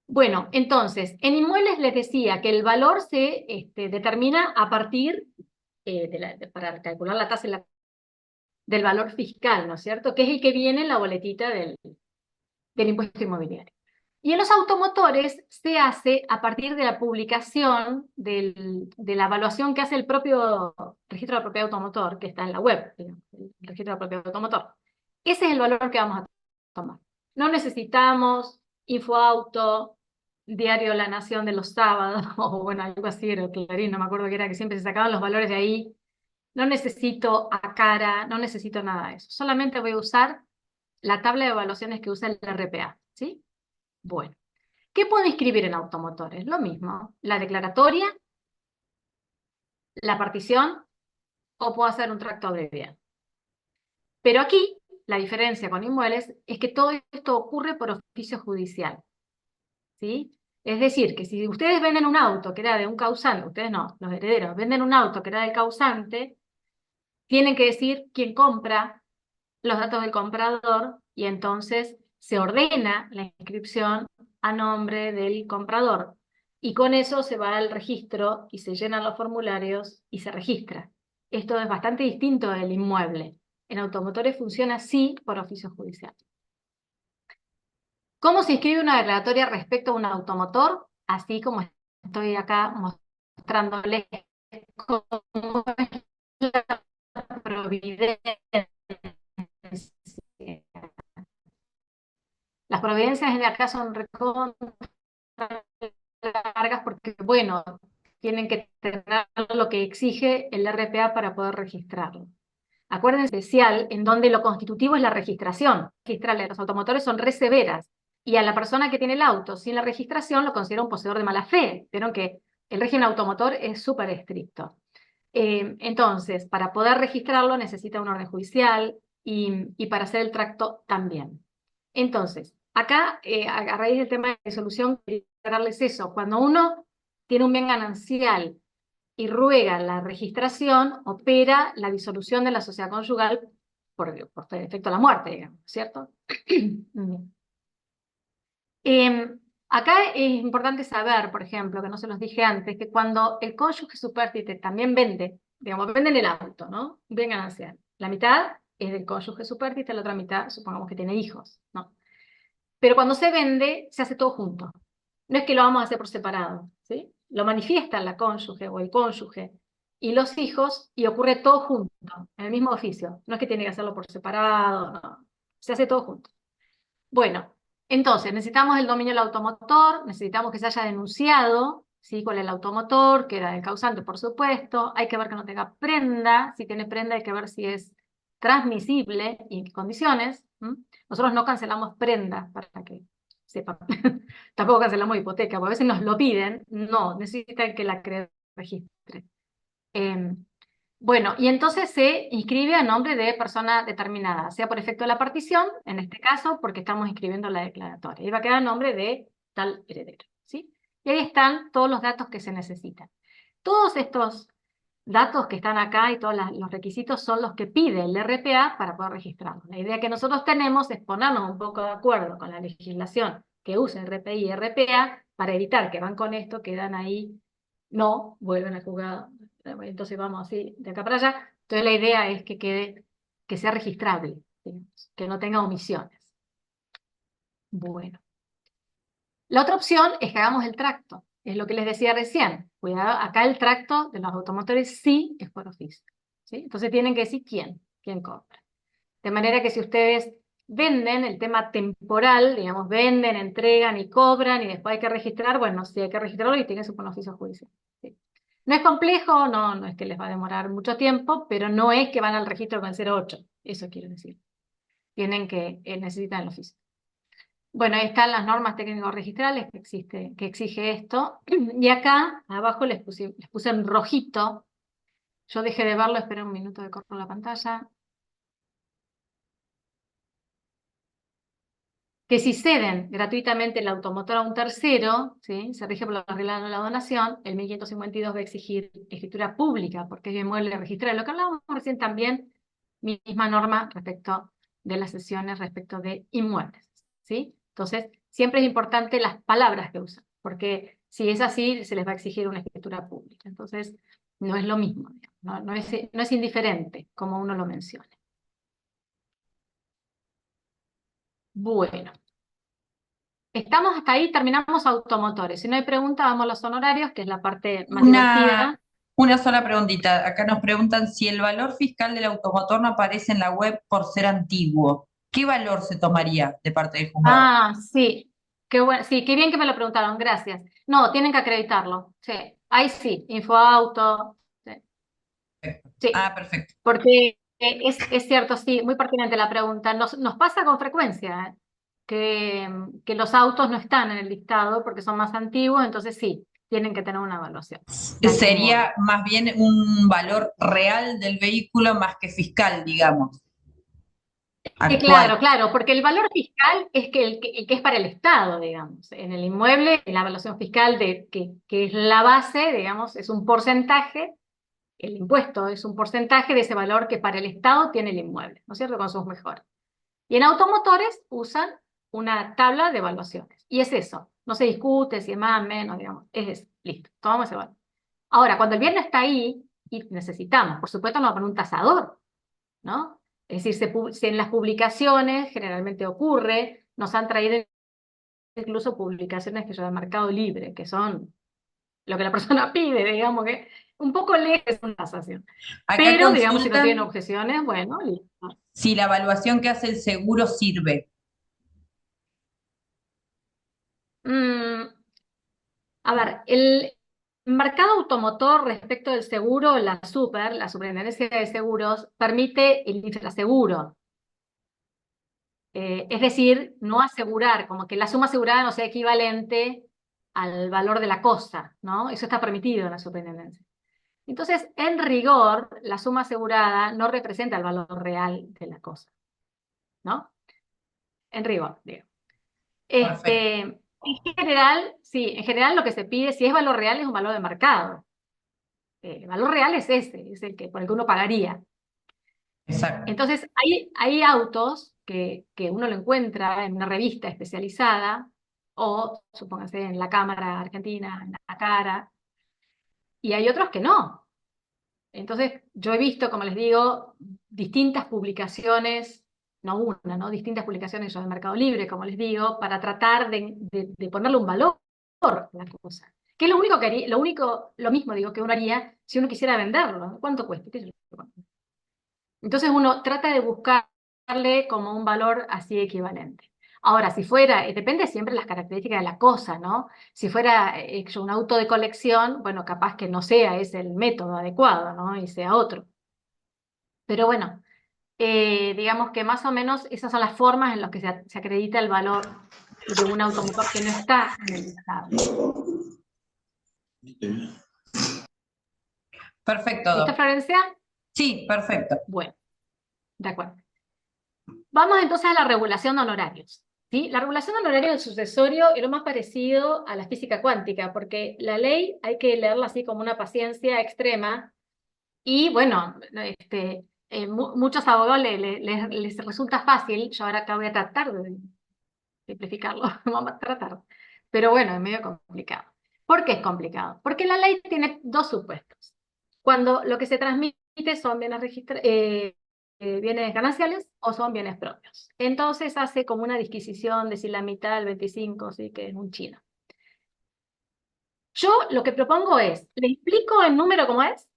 Bueno, entonces, en inmuebles les decía que el valor se determina a partir, para calcular la tasa del valor fiscal, ¿no es cierto? Que es el que viene en la boletita del impuesto inmobiliario. Y en los automotores se hace a partir de la publicación de la evaluación que hace el propio registro de propiedad automotor, que está en la web, digamos, el registro de propiedad automotor. Ese es el valor que vamos a tomar. No necesitamos Infoauto, Diario La Nación de los sábados, o bueno, algo así, era Clarín, no me acuerdo qué era, que siempre se sacaban los valores de ahí. No necesito Acara, no necesito nada de eso. Solamente voy a usar la tabla de evaluaciones que usa el RPA, ¿sí? Bueno, ¿qué puedo inscribir en automotores? Lo mismo, la declaratoria, la partición, o puedo hacer un tracto abreviado. Pero aquí, la diferencia con inmuebles es que todo esto ocurre por oficio judicial, ¿sí? Es decir, que si ustedes venden un auto que era de un causante, ustedes no, los herederos, venden un auto que era del causante, tienen que decir quién compra, los datos del comprador, y entonces se ordena la inscripción a nombre del comprador. Y con eso se va al registro y se llenan los formularios y se registra. Esto es bastante distinto del inmueble. En automotores funciona así por oficio judicial. ¿Cómo se inscribe una declaratoria respecto a un automotor? Así como estoy acá mostrándoles cómo es la providencia. Las providencias de acá son recontra largas porque, bueno, tienen que tener lo que exige el RPA para poder registrarlo. Acuérdense especial en donde lo constitutivo es la registración. Registrarle a los automotores son re severas. Y a la persona que tiene el auto sin la registración lo considera un poseedor de mala fe. Vieron que el régimen automotor es súper estricto. Entonces, para poder registrarlo necesita una orden judicial y para hacer el tracto también. Entonces, acá, a raíz del tema de disolución, quería aclararles eso. Cuando uno tiene un bien ganancial y ruega la registración, opera la disolución de la sociedad conyugal por efecto de la muerte, digamos, ¿cierto? Acá es importante saber, por ejemplo, que no se los dije antes, que cuando el cónyuge supérstite también vende, digamos, venden el auto, ¿no? Un bien ganancial. La mitad es del cónyuge supérstite, la otra mitad, supongamos que tiene hijos, ¿no? Pero cuando se vende, se hace todo junto. No es que lo vamos a hacer por separado, ¿sí? Lo manifiestan la cónyuge o el cónyuge y los hijos y ocurre todo junto, en el mismo oficio. No es que tiene que hacerlo por separado, no. Se hace todo junto. Bueno, entonces necesitamos el dominio del automotor, necesitamos que se haya denunciado, ¿sí? Con el automotor, que era el causante, por supuesto. Hay que ver que no tenga prenda. Si tiene prenda hay que ver si es transmisible y en qué condiciones. Nosotros no cancelamos prenda, para que sepan. Tampoco cancelamos hipoteca, porque a veces nos lo piden. No, necesitan que la acreedor registre. Bueno, y entonces se inscribe a nombre de persona determinada, sea por efecto de la partición, en este caso, porque estamos inscribiendo la declaratoria. Y va a quedar a nombre de tal heredero, ¿sí? Y ahí están todos los datos que se necesitan. Todos estos datos que están acá y todos los requisitos son los que pide el RPA para poder registrarlo. La idea que nosotros tenemos es ponernos un poco de acuerdo con la legislación que usa RPI y RPA para evitar que van con esto, quedan ahí, no, vuelven a jugar, entonces vamos así de acá para allá. Entonces la idea es que quede, que sea registrable, digamos, que no tenga omisiones. Bueno. La otra opción es que hagamos el tracto. Es lo que les decía recién. Cuidado, acá el tracto de los automotores sí es por oficio, ¿sí? Entonces tienen que decir quién compra. De manera que si ustedes venden el tema temporal, digamos, venden, entregan y cobran y después hay que registrar, bueno, sí hay que registrarlo y tiene su oficio judicial, ¿sí? No es complejo, no es que les va a demorar mucho tiempo, pero no es que van al registro con 08, eso quiero decir. Tienen que, necesitan el oficio. Bueno, ahí están las normas técnico-registrales que exige esto. Y acá, abajo les puse en rojito. Yo dejé de verlo, esperé un minuto de corto la pantalla. Que si ceden gratuitamente el automotor a un tercero, ¿sí? Se rige por la regla de la donación, el 1552 va a exigir escritura pública, porque es inmueble registrado. Lo que hablábamos recién también, misma norma respecto de las cesiones respecto de inmuebles, ¿sí? Entonces, siempre es importante las palabras que usan, porque si es así, se les va a exigir una escritura pública. Entonces, no es lo mismo, no es indiferente como uno lo menciona. Bueno, estamos hasta ahí, terminamos automotores. Si no hay pregunta, vamos a los honorarios, que es la parte más divertida. Una sola preguntita. Acá nos preguntan si el valor fiscal del automotor no aparece en la web por ser antiguo. ¿Qué valor se tomaría de parte del juzgado? Ah, sí. Qué bueno. Sí, qué bien que me lo preguntaron, gracias. No, tienen que acreditarlo. Sí, ahí sí, Infoauto. Sí. Sí. Ah, perfecto. Porque es cierto, sí, muy pertinente la pregunta. Nos pasa con frecuencia, que los autos no están en el listado porque son más antiguos, entonces sí, tienen que tener una evaluación. Sería más bien un valor real del vehículo más que fiscal, digamos. Claro, porque el valor fiscal es el que es para el Estado, digamos. En el inmueble, la evaluación fiscal que es la base, digamos, es un porcentaje. El impuesto es un porcentaje de ese valor que para el Estado tiene el inmueble, ¿no es cierto? Con sus mejores. Y en automotores usan una tabla de evaluaciones. Y es eso. No se discute si es más o menos, digamos. Es eso. Listo. Tomamos ese valor. Ahora, cuando el bien no está ahí, y necesitamos, por supuesto, nos va a poner un tasador, ¿no? Es decir, si en las publicaciones, generalmente ocurre, nos han traído incluso publicaciones que son de Mercado Libre, que son lo que la persona pide, digamos que un poco lejos de una tasación. Pero, digamos, si no tienen objeciones, bueno, listo. Si la evaluación que hace el seguro sirve. A ver, el mercado automotor respecto del seguro, la Superintendencia de Seguros, permite el infraseguro. Es decir, no asegurar, como que la suma asegurada no sea equivalente al valor de la cosa, ¿no? Eso está permitido en la superintendencia. Entonces, en rigor, la suma asegurada no representa el valor real de la cosa, ¿no? En rigor, digo. Perfecto. En general, sí, en general lo que se pide, si es valor real, es un valor de mercado. El valor real es ese, es el que, por el que uno pagaría. Exacto. Entonces, hay autos que uno lo encuentra en una revista especializada, o supóngase en la Cámara Argentina, en la Cara, y hay otros que no. Entonces, yo he visto, como les digo, distintas publicaciones, no una, ¿no? Distintas publicaciones yo de Mercado Libre, como les digo, para tratar de ponerle un valor a la cosa. Que es lo único que haría, lo mismo digo que uno haría si uno quisiera venderlo. ¿Cuánto cuesta? ¿Qué sé yo? Entonces uno trata de buscarle como un valor así equivalente. Ahora, si fuera, depende siempre de las características de la cosa, ¿no? Si fuera un auto de colección, bueno, capaz que no sea ese el método adecuado, ¿no? Y sea otro. Pero bueno, digamos que más o menos esas son las formas en las que se acredita el valor de un automotor que no está en el mercado. Perfecto, ¿Listo, Doc. Florencia? Sí, perfecto. Bueno, de acuerdo. Vamos entonces a la regulación de honorarios. ¿Sí? La regulación de honorarios del sucesorio es lo más parecido a la física cuántica, porque la ley hay que leerla así como una paciencia extrema, y bueno, muchos abogados les resulta fácil. Yo ahora acá voy a tratar de simplificarlo, vamos a tratar, pero bueno, es medio complicado. ¿Por qué es complicado? Porque la ley tiene dos supuestos. Cuando lo que se transmite son bienes gananciales o son bienes propios. Entonces hace como una disquisición de si la mitad del 25, sí que es un chino. Yo lo que propongo es, le explico el número como es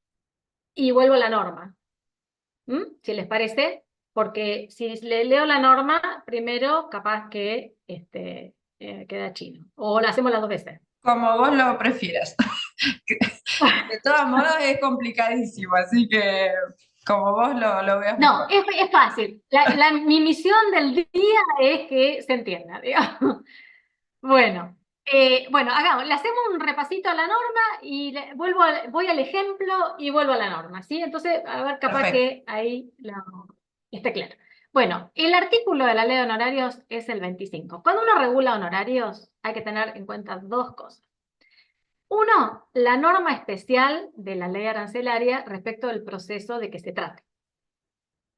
y vuelvo a la norma. Si les parece, porque si le leo la norma, primero capaz que queda chino. O la hacemos las dos veces. Como vos lo prefieras. De todos modos es complicadísimo, así que como vos lo veas No, mejor. es fácil. Mi misión del día es que se entienda, digamos. Bueno, hagamos, le hacemos un repasito a la norma y voy al ejemplo y vuelvo a la norma, ¿sí? Entonces, a ver, capaz Perfecto. que ahí esté claro. Bueno, el artículo de la ley de honorarios es el 25. Cuando uno regula honorarios, hay que tener en cuenta dos cosas. Uno, la norma especial de la ley arancelaria respecto del proceso de que se trate.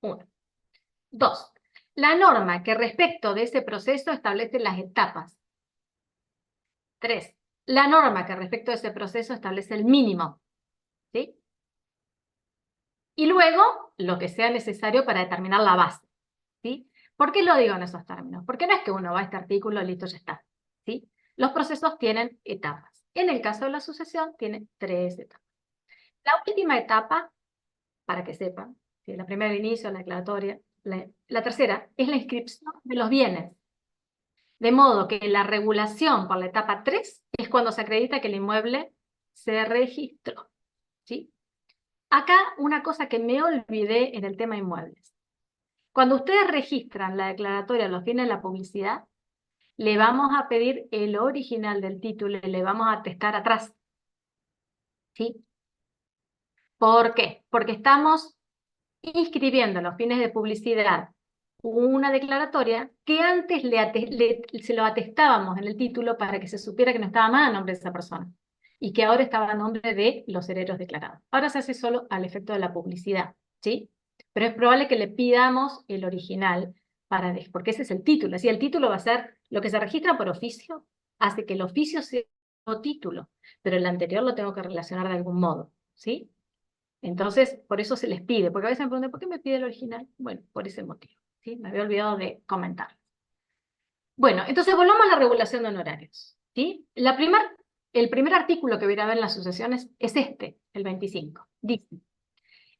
Uno. Dos, la norma que respecto de ese proceso establece las etapas. Tres, la norma que respecto a ese proceso establece el mínimo, ¿sí? Y luego, lo que sea necesario para determinar la base, ¿sí? ¿Por qué lo digo en esos términos? Porque no es que uno va a este artículo, listo, ya está, ¿sí? Los procesos tienen etapas. En el caso de la sucesión, tiene 3 etapas. La última etapa, para que sepan, ¿sí? La primera, el inicio, la declaratoria. La tercera es la inscripción de los bienes. De modo que la regulación por la etapa 3 es cuando se acredita que el inmueble se registró, ¿sí? Acá una cosa que me olvidé en el tema inmuebles. Cuando ustedes registran la declaratoria de los bienes de la publicidad, le vamos a pedir el original del título y le vamos a atestar atrás, ¿sí? ¿Por qué? Porque estamos inscribiendo los fines de publicidad una declaratoria que antes se lo atestábamos en el título para que se supiera que no estaba más a nombre de esa persona y que ahora estaba a nombre de los herederos declarados. Ahora se hace solo al efecto de la publicidad, ¿sí? Pero es probable que le pidamos el original porque ese es el título. Así el título va a ser lo que se registra por oficio, hace que el oficio sea un título, pero el anterior lo tengo que relacionar de algún modo, ¿sí? Entonces, por eso se les pide, porque a veces me preguntan, ¿por qué me pide el original? Bueno, por ese motivo, ¿sí? Me había olvidado de comentar. Bueno, entonces volvamos a la regulación de honorarios, ¿sí? El primer artículo que voy a ver en las sucesiones es el 25. Dice,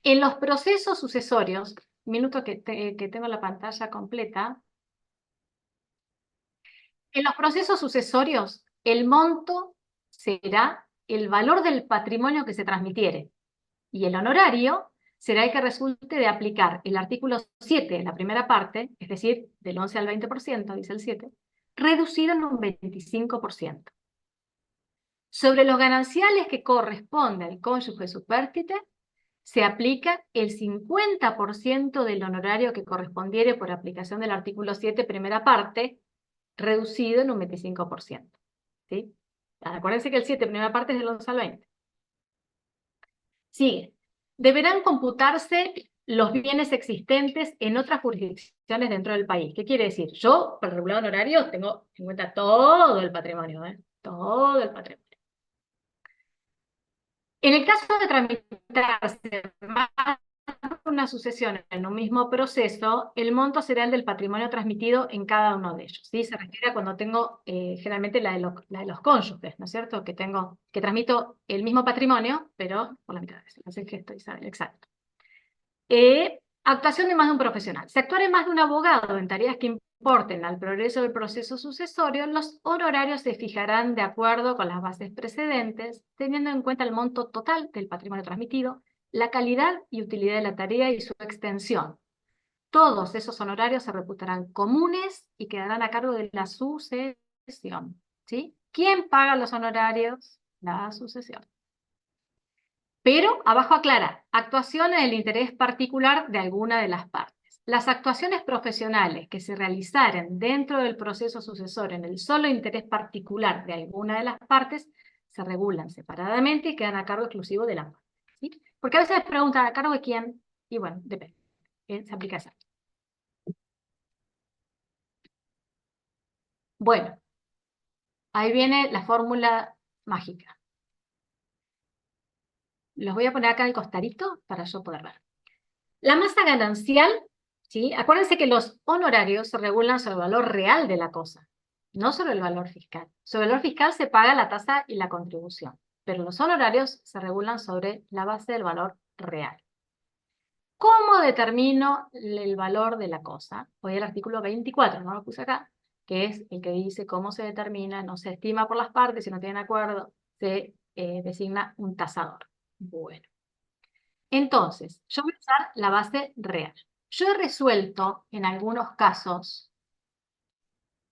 en los procesos sucesorios, minuto que tengo la pantalla completa, En los procesos sucesorios, el monto será el valor del patrimonio que se transmitiere, y el honorario será el que resulte de aplicar el artículo 7 en la primera parte, es decir, del 11 al 20%, dice el 7, reducido en un 25%. Sobre los gananciales que corresponde al cónyuge supérstite, se aplica el 50% del honorario que correspondiere por aplicación del artículo 7, primera parte, reducido en un 25%. ¿Sí? Acuérdense que el 7, primera parte, es del 11 al 20. Sigue. Deberán computarse los bienes existentes en otras jurisdicciones dentro del país. ¿Qué quiere decir? Yo, para el regulado honorario, tengo en cuenta todo el patrimonio, todo el patrimonio. En el caso de tramitarse más de una sucesión en un mismo proceso, el monto será el del patrimonio transmitido en cada uno de ellos. ¿Sí? Se refiere a cuando tengo generalmente la de los cónyuges, ¿no es cierto? Que transmito el mismo patrimonio, pero por la mitad de veces. No sé qué estoy exacto. Actuación de más de un profesional. Si actuare más de un abogado en tareas que importen al progreso del proceso sucesorio, los honorarios se fijarán de acuerdo con las bases precedentes, teniendo en cuenta el monto total del patrimonio transmitido, la calidad y utilidad de la tarea y su extensión. Todos esos honorarios se reputarán comunes y quedarán a cargo de la sucesión. ¿Sí? ¿Quién paga los honorarios? La sucesión. Pero abajo aclara, actuación en el interés particular de alguna de las partes. Las actuaciones profesionales que se realizaren dentro del proceso sucesorio en el solo interés particular de alguna de las partes se regulan separadamente y quedan a cargo exclusivo de la parte. ¿Sí? Porque a veces me preguntan, ¿a cargo de quién? Y bueno, depende. Se aplica esa. Bueno, ahí viene la fórmula mágica. Los voy a poner acá en el costarito para yo poder ver. La masa ganancial, ¿sí? Acuérdense que los honorarios se regulan sobre el valor real de la cosa, no sobre el valor fiscal. Sobre el valor fiscal se paga la tasa y la contribución, pero los honorarios se regulan sobre la base del valor real. ¿Cómo determino el valor de la cosa? Voy al artículo 24, no lo puse acá, que es el que dice cómo se determina, no se estima por las partes, si no tienen acuerdo, se designa un tasador. Bueno. Entonces, yo voy a usar la base real. Yo he resuelto en algunos casos,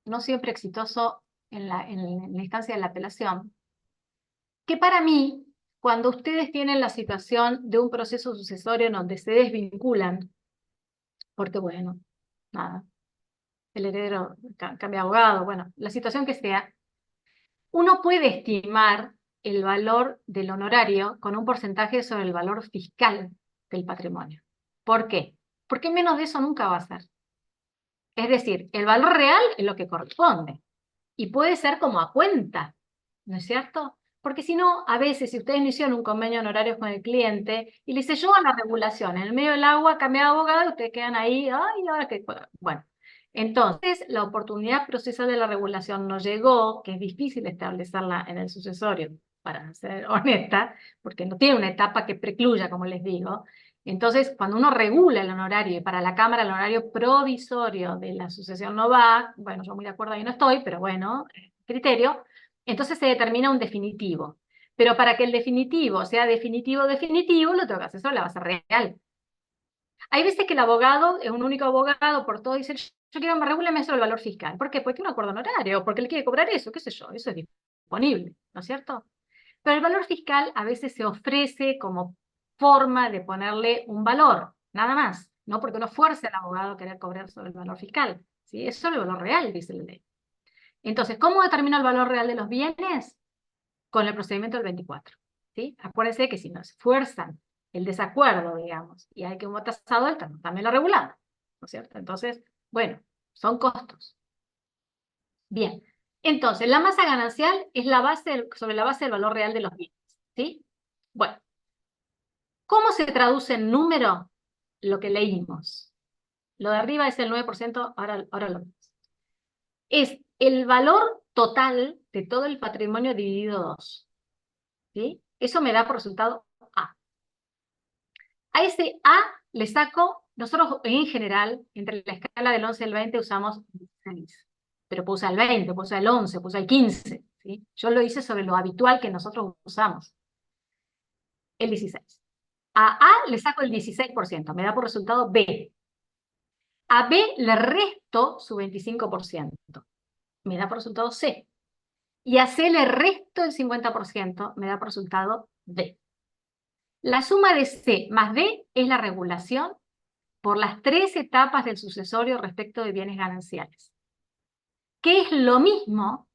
no siempre exitoso en la instancia de la apelación, que para mí, cuando ustedes tienen la situación de un proceso sucesorio en donde se desvinculan, porque bueno, nada, el heredero cambia de abogado, bueno, la situación que sea, uno puede estimar el valor del honorario con un porcentaje sobre el valor fiscal del patrimonio. ¿Por qué? Porque menos de eso nunca va a ser. Es decir, el valor real es lo que corresponde. Y puede ser como a cuenta, ¿no es cierto? Porque si no, a veces, si ustedes no hicieron un convenio de honorarios con el cliente y le dice, yo a la regulación, en el medio del agua, cambia de abogado, ustedes quedan ahí, ay, ahora que... Bueno, entonces, la oportunidad procesal de la regulación no llegó, que es difícil establecerla en el sucesorio, para ser honesta, porque no tiene una etapa que precluya, como les digo. Entonces, cuando uno regula el honorario, y para la Cámara el honorario provisorio de la sucesión no va, bueno, yo muy de acuerdo ahí no estoy, pero bueno, criterio, entonces se determina un definitivo. Pero para que el definitivo sea definitivo, lo tengo que hacer sobre la base real. Hay veces que el abogado, es un único abogado por todo, dice, yo quiero que me regule sobre el valor fiscal. ¿Por qué? Porque tiene un acuerdo honorario, porque le quiere cobrar eso, qué sé yo, eso es disponible, ¿no es cierto? Pero el valor fiscal a veces se ofrece como forma de ponerle un valor, nada más, no porque uno fuerce al abogado a querer cobrar sobre el valor fiscal, ¿sí? Es sobre el valor real, dice la ley. Entonces, ¿cómo determino el valor real de los bienes? Con el procedimiento del 24, ¿sí? Acuérdense que si nos fuerzan el desacuerdo, digamos, y hay que un tasador, también lo regulamos, ¿no es cierto? Entonces, bueno, son costos. Bien, entonces, la masa ganancial es la base sobre la base del valor real de los bienes, ¿sí? Bueno, ¿cómo se traduce en número lo que leímos? Lo de arriba es el 9%, ahora lo vemos. Es el valor total de todo el patrimonio dividido 2, ¿sí? Eso me da por resultado A. A ese A le saco, nosotros en general, entre la escala del 11 y el 20 usamos 16. pero puedo usar el 20, puedo usar el 11, puedo usar el 15, ¿sí? Yo lo hice sobre lo habitual que nosotros usamos, el 16. A A le saco el 16%, me da por resultado B. A B le resto su 25%, me da por resultado C. Y a C le resto el 50%, me da por resultado D. La suma de C más D es la regulación por las 3 etapas del sucesorio respecto de bienes gananciales, que es lo mismo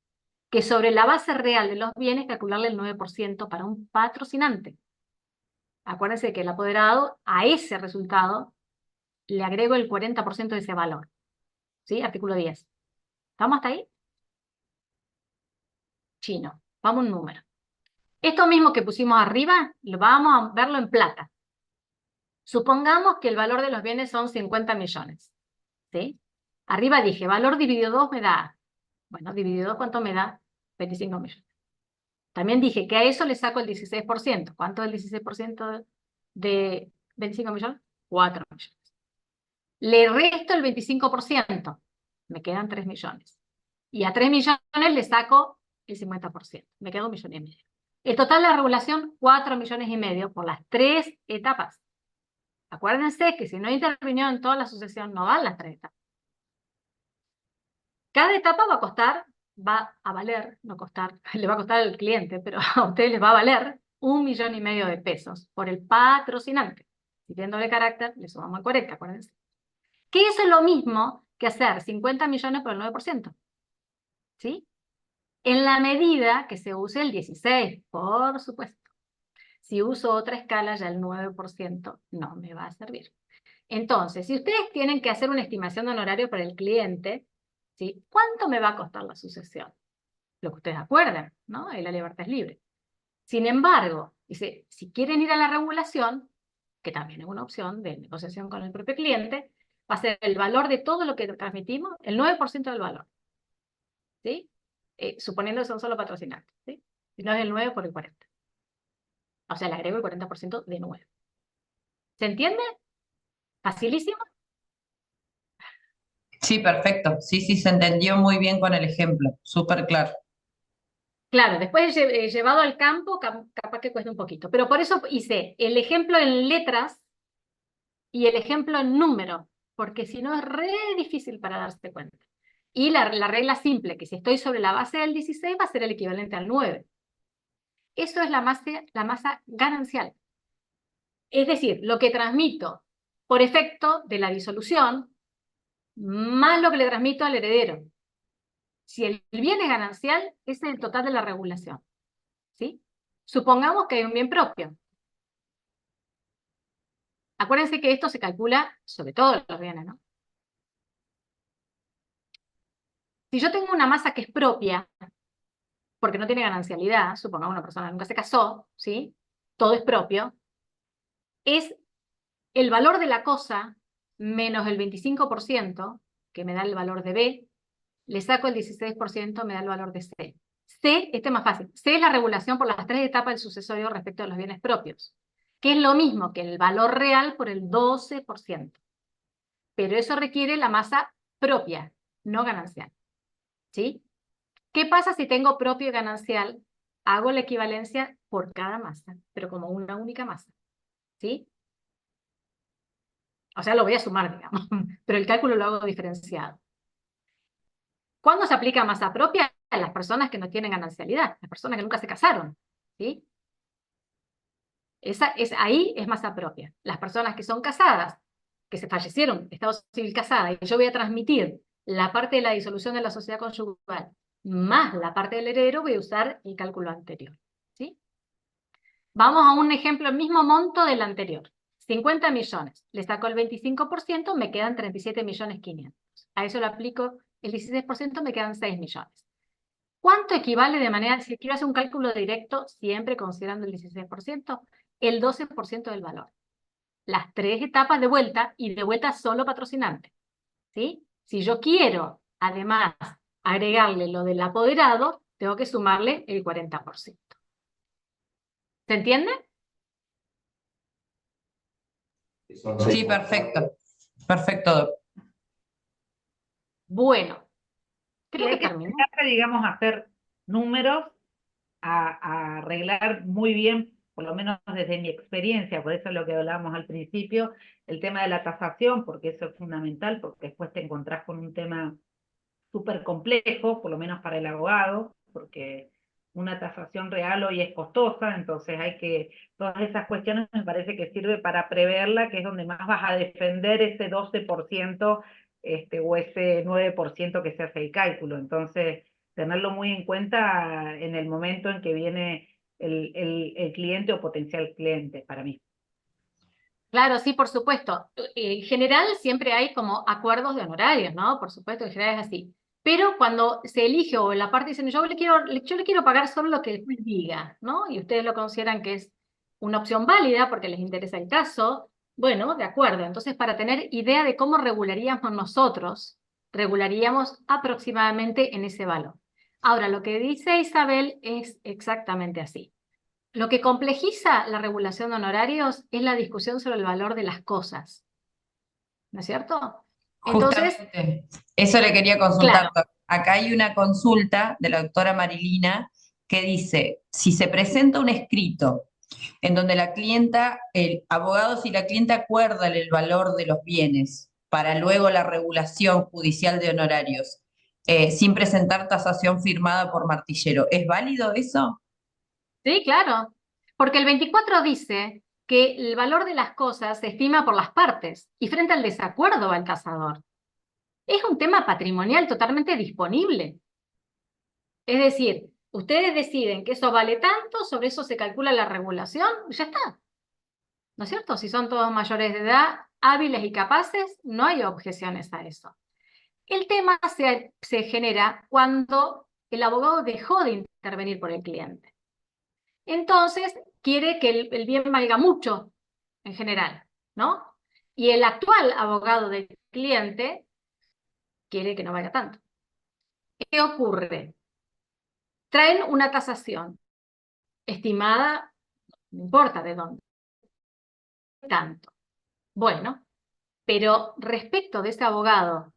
que sobre la base real de los bienes calcularle el 9% para un patrocinante. Acuérdense que el apoderado a ese resultado le agrego el 40% de ese valor. ¿Sí? Artículo 10. ¿Estamos hasta ahí? Chino. Vamos a un número. Esto mismo que pusimos arriba, vamos a verlo en plata. Supongamos que el valor de los bienes son 50 millones. ¿Sí? Arriba dije, valor dividido 2 me da. Bueno, dividido 2, ¿cuánto me da? 25 millones. También dije que a eso le saco el 16%. ¿Cuánto es el 16% de 25 millones? 4 millones. Le resto el 25%. Me quedan 3 millones. Y a 3 millones le saco el 50%. Me queda 1,5 millones. El total de la regulación, 4,5 millones por las 3 etapas. Acuérdense que si no intervino en toda la sucesión, no van las 3 etapas. Cada etapa va a valer, no costar, le va a costar al cliente, pero a ustedes les va a valer 1,5 millones de pesos por el patrocinante. Si tiene doble carácter, le sumamos el 40, acuérdense. Que eso es lo mismo que hacer 50 millones por el 9%. ¿Sí? En la medida que se use el 16, por supuesto. Si uso otra escala, ya el 9% no me va a servir. Entonces, si ustedes tienen que hacer una estimación de honorario para el cliente, ¿sí? ¿Cuánto me va a costar la sucesión? Lo que ustedes acuerden, ¿no? Ahí la libertad es libre. Sin embargo, dice, si quieren ir a la regulación, que también es una opción de negociación con el propio cliente, va a ser el valor de todo lo que transmitimos, el 9% del valor. ¿Sí? Suponiendo que son solo patrocinantes, ¿sí? Si no es el 9 por el 40. O sea, le agrego el 40% de 9. ¿Se entiende? ¿Facilísimo? Sí, perfecto. Sí, sí, se entendió muy bien con el ejemplo. Súper claro. Claro, después llevado al campo, capaz que cuesta un poquito. Pero por eso hice el ejemplo en letras y el ejemplo en número, porque si no es re difícil para darse cuenta. Y la regla simple, que si estoy sobre la base del 16 va a ser el equivalente al 9. Eso es la masa ganancial. Es decir, lo que transmito por efecto de la disolución, más lo que le transmito al heredero. Si el bien es ganancial, ese es el total de la regulación. ¿Sí? Supongamos que hay un bien propio. Acuérdense que esto se calcula sobre todos los bienes, ¿no? Si yo tengo una masa que es propia, porque no tiene ganancialidad, supongamos una persona que nunca se casó, ¿sí? Todo es propio, es el valor de la cosa menos el 25%, que me da el valor de B, le saco el 16%, me da el valor de C. C, este es más fácil, C es la regulación por las 3 etapas del sucesorio respecto a los bienes propios, que es lo mismo que el valor real por el 12%. Pero eso requiere la masa propia, no ganancial. ¿Sí? ¿Qué pasa si tengo propio y ganancial? Hago la equivalencia por cada masa, pero como una única masa. ¿Sí? O sea, lo voy a sumar, digamos, pero el cálculo lo hago diferenciado. ¿Cuándo se aplica masa propia? A las personas que no tienen ganancialidad, las personas que nunca se casaron. ¿Sí? Ahí es masa propia. Las personas que son casadas, que se fallecieron, estado civil casada, y yo voy a transmitir la parte de la disolución de la sociedad conyugal más la parte del heredero, voy a usar el cálculo anterior. ¿Sí? Vamos a un ejemplo, el mismo monto del anterior. 50 millones. Le saco el 25%, me quedan 37.500.000. A eso le aplico el 16%, me quedan 6 millones. ¿Cuánto equivale de manera, si quiero hacer un cálculo directo, siempre considerando el 16%, el 12% del valor? Las 3 etapas de vuelta, y de vuelta solo patrocinante. ¿Sí? Si yo quiero, además, agregarle lo del apoderado, tengo que sumarle el 40%. ¿Se entiende? Sí, perfecto. Perfecto, Doc. Bueno, Creo hay que que terminó. sentarse, digamos, a hacer números, a arreglar muy bien, por lo menos desde mi experiencia, por eso es lo que hablábamos al principio, el tema de la tasación, porque eso es fundamental, porque después te encontrás con un tema súper complejo, por lo menos para el abogado, porque una tasación real hoy es costosa, entonces todas esas cuestiones me parece que sirve para preverla, que es donde más vas a defender ese 12% o ese 9% que se hace el cálculo. Entonces, tenerlo muy en cuenta en el momento en que viene el cliente o potencial cliente para mí. Claro, sí, por supuesto. En general siempre hay como acuerdos de honorarios, ¿no? Por supuesto, en general es así. Pero cuando se elige o la parte dice, yo le quiero pagar solo lo que el juez diga, ¿no? Y ustedes lo consideran que es una opción válida porque les interesa el caso, bueno, de acuerdo. Entonces, para tener idea de cómo regularíamos nosotros, regularíamos aproximadamente en ese valor. Ahora, lo que dice Isabel es exactamente así. Lo que complejiza la regulación de honorarios es la discusión sobre el valor de las cosas, ¿no es cierto? Entonces, Justamente, eso le quería consultar. claro, Acá hay una consulta de la doctora Marilina que dice, si se presenta un escrito en donde el abogado y la clienta acuerdan el valor de los bienes para luego la regulación judicial de honorarios, sin presentar tasación firmada por martillero, ¿es válido eso? sí, claro, porque el 24 dice que el valor de las cosas se estima por las partes y frente al desacuerdo va el tasador. Es un tema patrimonial totalmente disponible. Es decir, ustedes deciden que eso vale tanto, sobre eso se calcula la regulación, y ya está. ¿No es cierto? Si son todos mayores de edad, hábiles y capaces, no hay objeciones a eso. El tema se genera cuando el abogado dejó de intervenir por el cliente. Entonces, quiere que el bien valga mucho, en general, ¿no? Y el actual abogado del cliente quiere que no valga tanto. ¿Qué ocurre? Traen una tasación estimada, no importa de dónde, tanto. Bueno, pero respecto de ese abogado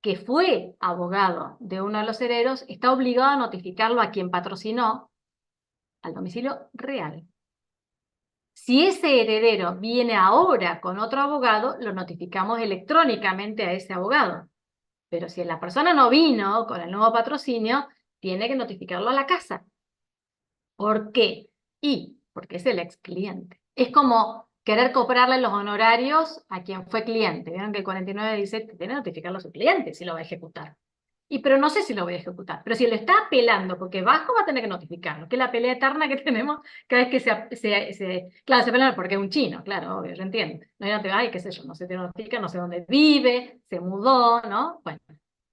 que fue abogado de uno de los herederos, está obligado a notificarlo a quien patrocinó al domicilio real. Si ese heredero viene ahora con otro abogado, lo notificamos electrónicamente a ese abogado. Pero si la persona no vino con el nuevo patrocinio, tiene que notificarlo a la casa. ¿Por qué? Porque es el ex cliente. Es como querer cobrarle los honorarios a quien fue cliente. Vieron que el 49 dice que tiene que notificarlo a su cliente si lo va a ejecutar. Pero no sé si lo voy a ejecutar. Pero si lo está apelando, porque Vasco va a tener que notificarlo, que es la pelea eterna que tenemos cada vez que claro, se pelean porque es un chino, claro, obvio, yo entiendo. No te ay, qué sé yo, no se te notifica, no sé dónde vive, se mudó, ¿no? Bueno.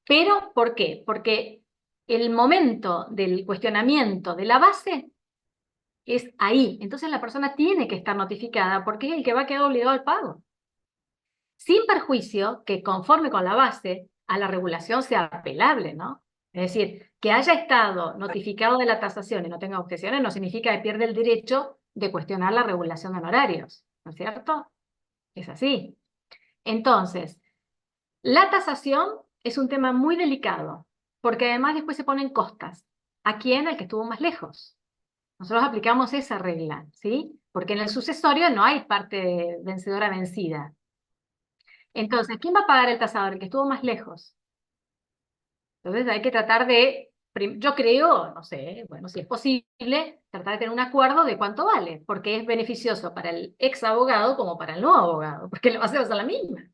Pero, ¿por qué? Porque el momento del cuestionamiento de la base es ahí. Entonces la persona tiene que estar notificada porque es el que va a quedar obligado al pago. Sin perjuicio que conforme con la base a la regulación sea apelable, ¿no? Es decir, que haya estado notificado de la tasación y no tenga objeciones no significa que pierde el derecho de cuestionar la regulación de honorarios, ¿no es cierto? Es así. Entonces, la tasación es un tema muy delicado, porque además después se ponen costas. ¿A quién? Al que estuvo más lejos. Nosotros aplicamos esa regla, ¿sí? Porque en el sucesorio no hay parte vencedora vencida. Entonces, ¿quién va a pagar el tasador? El que estuvo más lejos. Entonces hay que tratar yo creo, no sé, bueno, si es posible, tratar de tener un acuerdo de cuánto vale, porque es beneficioso para el ex abogado como para el nuevo abogado, porque la base va a ser la misma.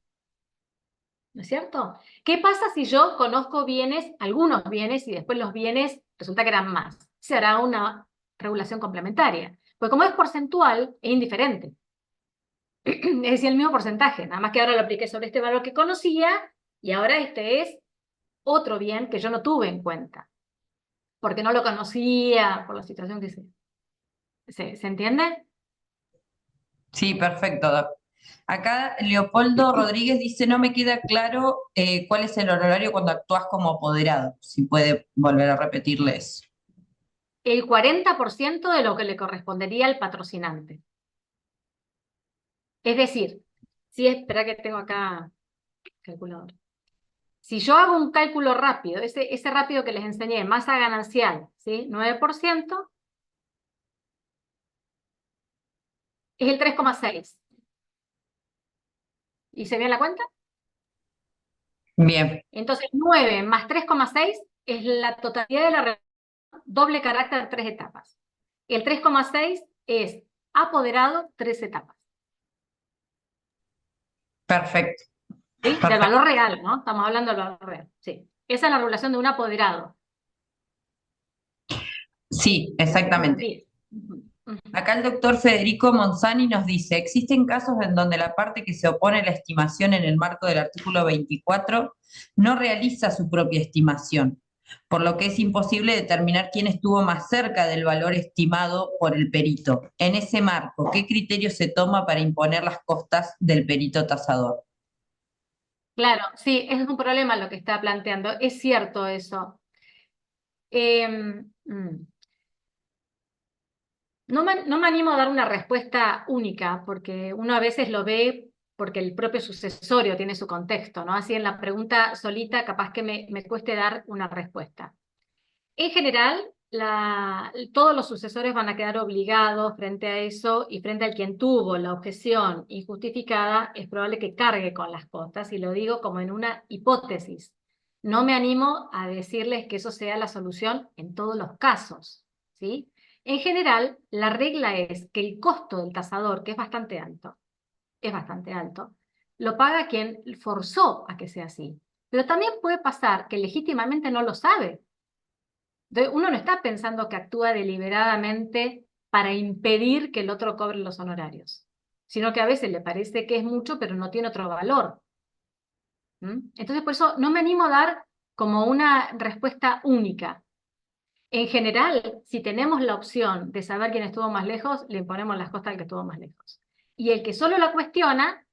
¿No es cierto? ¿Qué pasa si yo conozco bienes, algunos bienes, y después los bienes resulta que eran más? Se hará una regulación complementaria. Pues como es porcentual, es indiferente. Es decir, el mismo porcentaje, nada más que ahora lo apliqué sobre este valor que conocía, y ahora este es otro bien que yo no tuve en cuenta, porque no lo conocía, por la situación que ¿se entiende? Sí, perfecto, Doc. Acá Leopoldo Rodríguez dice, no me queda claro cuál es el honorario cuando actúas como apoderado. Si puede volver a repetirle eso. El 40% de lo que le correspondería al patrocinante. Es decir, espera que tengo acá calculador. Si yo hago un cálculo rápido, ese rápido que les enseñé, masa ganancial, ¿sí? 9%, es el 3,6. ¿Hice bien la cuenta? Bien, Entonces, 9 más 3,6 es la totalidad de la doble carácter 3 etapas. El 3,6 es apoderado 3 etapas. perfecto. ¿Sí? Del Perfecto. valor real, ¿no? Estamos hablando del valor real. Sí. Esa es la regulación de un apoderado. Sí, Número exactamente. 10. Ujú, ujú. Acá el doctor Federico Monzani nos dice, existen casos en donde la parte que se opone a la estimación en el marco del artículo 24 no realiza su propia estimación, por lo que es imposible determinar quién estuvo más cerca del valor estimado por el perito. En ese marco, ¿qué criterio se toma para imponer las costas del perito tasador? Claro, sí, es un problema lo que está planteando. Es cierto eso. No me animo a dar una respuesta única, porque uno a veces lo ve porque el propio sucesorio tiene su contexto, ¿no? Así en la pregunta solita capaz que me cueste dar una respuesta. En general, todos los sucesores van a quedar obligados frente a eso, y frente a quien tuvo la objeción injustificada, es probable que cargue con las costas, y lo digo como en una hipótesis. No me animo a decirles que eso sea la solución en todos los casos, ¿sí? En general, la regla es que el costo del tasador, que es bastante alto, lo paga quien forzó a que sea así. Pero también puede pasar que legítimamente no lo sabe. Entonces, uno no está pensando que actúa deliberadamente para impedir que el otro cobre los honorarios, sino que a veces le parece que es mucho, pero no tiene otro valor. Entonces, por eso no me animo a dar como una respuesta única. En general, si tenemos la opción de saber quién estuvo más lejos, le imponemos las costas al que estuvo más lejos. Y el que solo la cuestiona,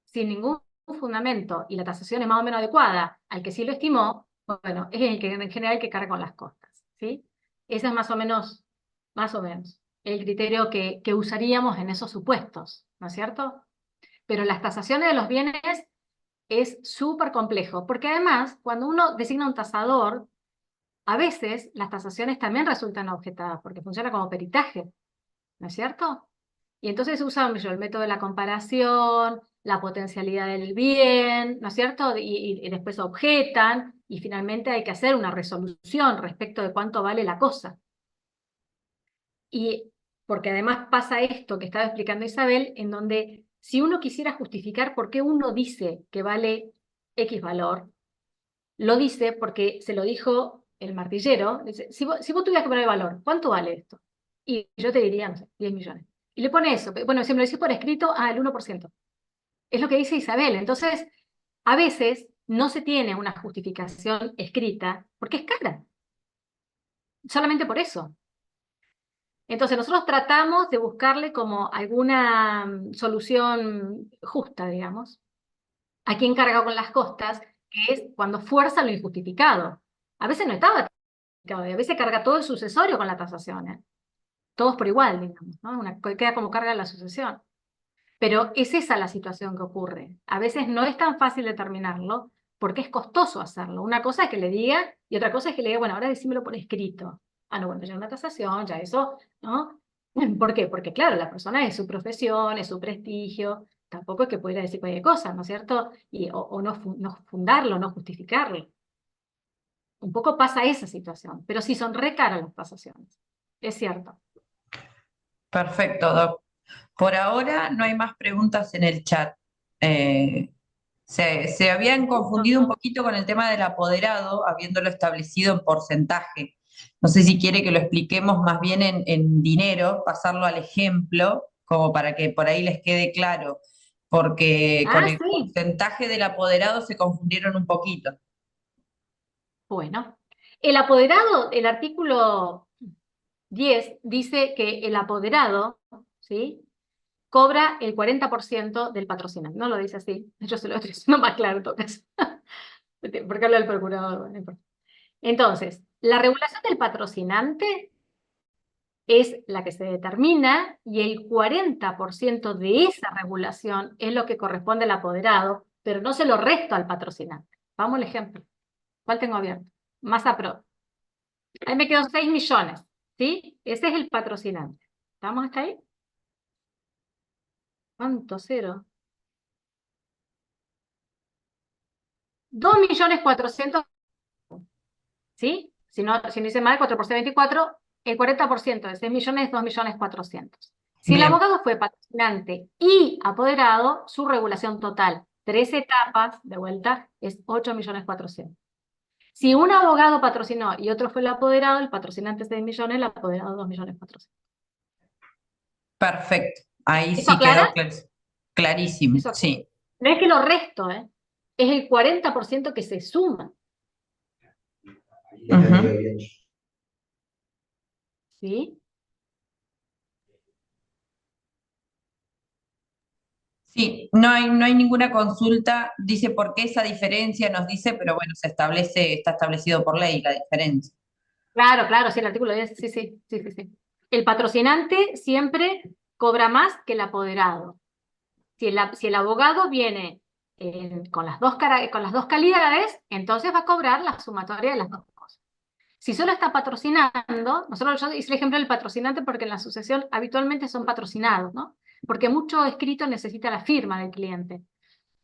sin ningún fundamento, y la tasación es más o menos adecuada al que sí lo estimó, bueno, es el que en general que carga con las costas, ¿sí? Ese es más o menos, el criterio que usaríamos en esos supuestos, ¿no es cierto? Pero las tasaciones de los bienes es súper complejo, porque además, cuando uno designa un tasador, a veces las tasaciones también resultan objetadas, porque funciona como peritaje, ¿no es cierto? Y entonces usa el método de la comparación, la potencialidad del bien, ¿no es cierto? Y después objetan, y finalmente hay que hacer una resolución respecto de cuánto vale la cosa. Y porque además pasa esto que estaba explicando Isabel, en donde si uno quisiera justificar por qué uno dice que vale X valor, lo dice porque se lo dijo el martillero. Dice, si vos tuvieras que poner el valor, ¿cuánto vale esto? Y yo te diría, no sé, 10 millones. Y le pone eso. Bueno, si me lo decís por escrito, el 1%. Es lo que dice Isabel. Entonces, a veces no se tiene una justificación escrita porque es cara. Solamente por eso. Entonces, nosotros tratamos de buscarle como alguna solución justa, digamos, a quien carga con las costas, que es cuando fuerza lo injustificado. A veces no estaba justificado, y a veces carga todo el sucesorio con la tasación, ¿eh? Todos por igual, digamos, ¿no? Queda como carga la sucesión. Pero es esa la situación que ocurre. A veces no es tan fácil determinarlo porque es costoso hacerlo. Una cosa es que le diga y otra cosa es que le diga, bueno, ahora decímelo por escrito. No, bueno, ya una tasación, ya eso, ¿no? ¿Por qué? Porque claro, la persona es su profesión, es su prestigio, tampoco es que pudiera decir cualquier cosa, ¿no es cierto? O no fundarlo, no justificarlo. Un poco pasa esa situación, pero sí son re caras las tasaciones, es cierto. Perfecto, Doc. Por ahora no hay más preguntas en el chat. Eh, se habían confundido un poquito con el tema del apoderado, habiéndolo establecido en porcentaje. No sé si quiere que lo expliquemos más bien en dinero, pasarlo al ejemplo, como para que por ahí les quede claro, porque con el Sí. porcentaje del apoderado se confundieron un poquito. Bueno, el apoderado, el artículo 10 dice que el apoderado, ¿sí?, cobra el 40% del patrocinante. No lo dice así, yo se lo estoy diciendo más claro en todo caso. Porque habla el procurador. Bueno, no importa. Entonces, la regulación del patrocinante es la que se determina, y el 40% de esa regulación es lo que corresponde al apoderado, pero no se lo resta al patrocinante. Vamos al ejemplo. ¿Cuál tengo abierto? Masa Pro. Ahí me quedan 6 millones, ¿sí? Ese es el patrocinante. ¿Estamos hasta ahí? ¿Cuánto? Cero. 2.400.000, ¿sí? Si no hice mal, 4 por 6, 24, el 40% de 6 millones es 2.400.000. Si el Bien, abogado fue patrocinante y apoderado, su regulación total, 3 etapas, de vuelta, es 8.400.000. Si un abogado patrocinó y otro fue el apoderado, el patrocinante 6 millones, el apoderado 2.400.000. perfecto. Ahí ¿Eso sí quedó aclara? clarísimo, Eso aclara. sí. No es que lo resto, es el 40% que se suma, Ujú. ¿sí? Sí, no hay ninguna consulta, dice por qué esa diferencia, nos dice, pero bueno, está establecido por ley la diferencia. Claro, claro, sí, el artículo 10, sí, sí, sí, sí, sí. El patrocinante siempre cobra más que el apoderado. Si el abogado viene con las dos calidades, entonces va a cobrar la sumatoria de las dos cosas. Si solo está patrocinando, yo hice el ejemplo del patrocinante porque en la sucesión habitualmente son patrocinados, ¿no? Porque mucho escrito necesita la firma del cliente.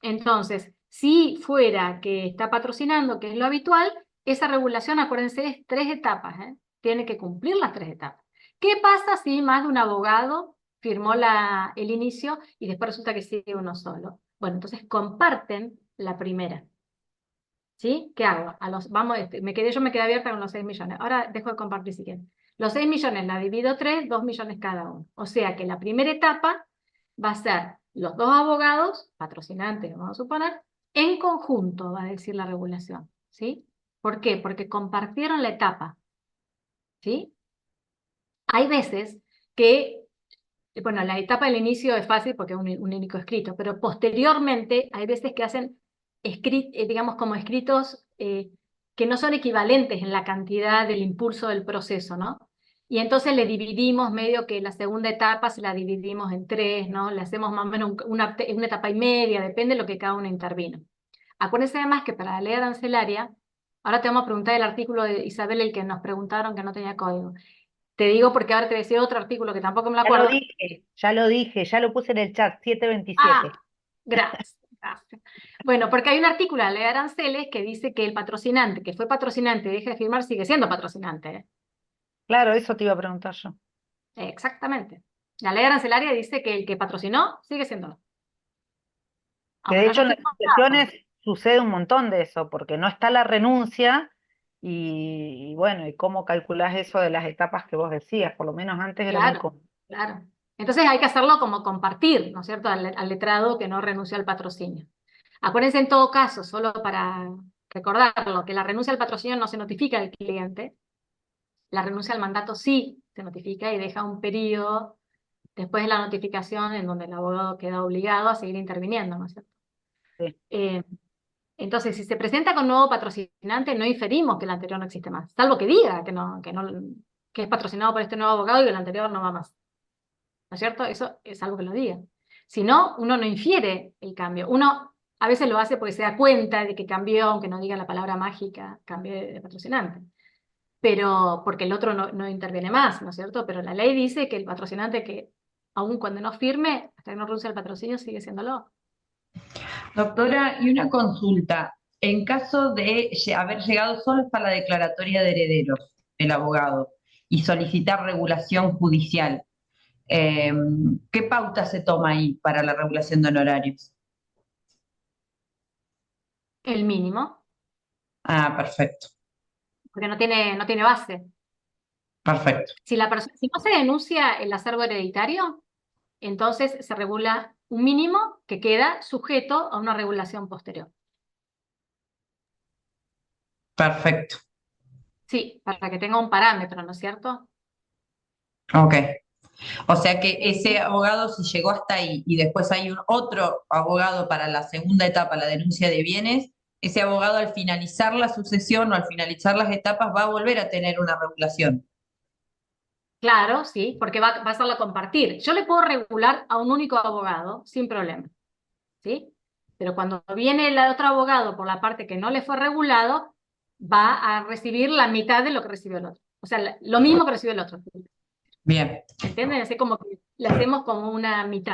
Entonces, si fuera que está patrocinando, que es lo habitual, esa regulación, acuérdense, es 3 etapas, ¿eh? Tiene que cumplir las 3 etapas. ¿Qué pasa si más de un abogado firmó el inicio y después resulta que sigue uno solo? Bueno, entonces comparten la primera. ¿Sí? ¿Qué hago? Yo me quedé abierta con los 6 millones. Ahora dejo de compartir si quieren. Los 6 millones la divido 3, 2 millones cada uno. O sea que la primera etapa va a ser los dos abogados, patrocinantes, vamos a suponer, en conjunto, va a decir la regulación. ¿Sí? ¿Por qué? Porque compartieron la etapa. ¿Sí? Hay veces que, bueno, la etapa del inicio es fácil porque es un único escrito, pero posteriormente hay veces que hacen, digamos, como escritos que no son equivalentes en la cantidad del impulso del proceso, ¿no? Y entonces le dividimos medio que la segunda etapa se la dividimos en 3, ¿no? Le hacemos más o menos una etapa y media, depende de lo que cada uno intervino. Acuérdense además que para la ley arancelaria, ahora te vamos a preguntar el artículo de Isabel, el que nos preguntaron que no tenía código. Te digo porque ahora te decía otro artículo que tampoco me lo Ya lo acuerdo. dije, ya lo dije, ya lo puse en el chat, 727. Ah, gracias, gracias. Bueno, porque hay un artículo de la ley de aranceles que dice que el patrocinante, que fue patrocinante y deja de firmar, sigue siendo patrocinante. Claro, eso te iba a preguntar yo. Exactamente. La ley arancelaria dice que el que patrocinó sigue siendo. Que Aunque de no hecho haya en las firmado. sucesiones sucede un montón de eso, porque no está la renuncia y bueno, y cómo calculás eso de las etapas que vos decías, por lo menos antes era muy Claro, común. claro. Entonces hay que hacerlo como compartir, ¿no es cierto?, al letrado que no renunció al patrocinio. Acuérdense en todo caso, solo para recordarlo, que la renuncia al patrocinio no se notifica al cliente, la renuncia al mandato sí se notifica y deja un periodo después de la notificación en donde el abogado queda obligado a seguir interviniendo, ¿no es cierto? Sí. Eh, entonces, si se presenta con nuevo patrocinante, no inferimos que el anterior no existe más, salvo que diga que es patrocinado por este nuevo abogado y que el anterior no va más. ¿No es cierto? Eso es algo que lo diga. Si no, uno no infiere el cambio. Uno a veces lo hace porque se da cuenta de que cambió, aunque no diga la palabra mágica, cambió de patrocinante. Pero porque el otro no interviene más, ¿no es cierto? Pero la ley dice que el patrocinante que, aun cuando no firme, hasta que no renuncie al patrocinio, sigue siéndolo. Doctora, y una consulta. En caso de haber llegado solo hasta la declaratoria de herederos, el abogado, y solicitar regulación judicial, eh, ¿qué pauta se toma ahí para la regulación de honorarios? El mínimo, Ah, perfecto, porque no tiene base. perfecto, Si no se denuncia el acervo hereditario, entonces se regula un mínimo que queda sujeto a una regulación posterior. perfecto. Sí, para que tenga un parámetro, ¿no es cierto? Ok. O sea que ese abogado, si llegó hasta ahí y después hay otro abogado para la segunda etapa, la denuncia de bienes, ese abogado al finalizar la sucesión o al finalizar las etapas va a volver a tener una regulación. Claro, sí, porque va a hacerlo compartir. Yo le puedo regular a un único abogado sin problema, ¿sí? Pero cuando viene el otro abogado por la parte que no le fue regulado, va a recibir la mitad de lo que recibió el otro. O sea, lo mismo que recibió el otro. Bien, ¿Entienden? Así como que le hacemos como una mitad.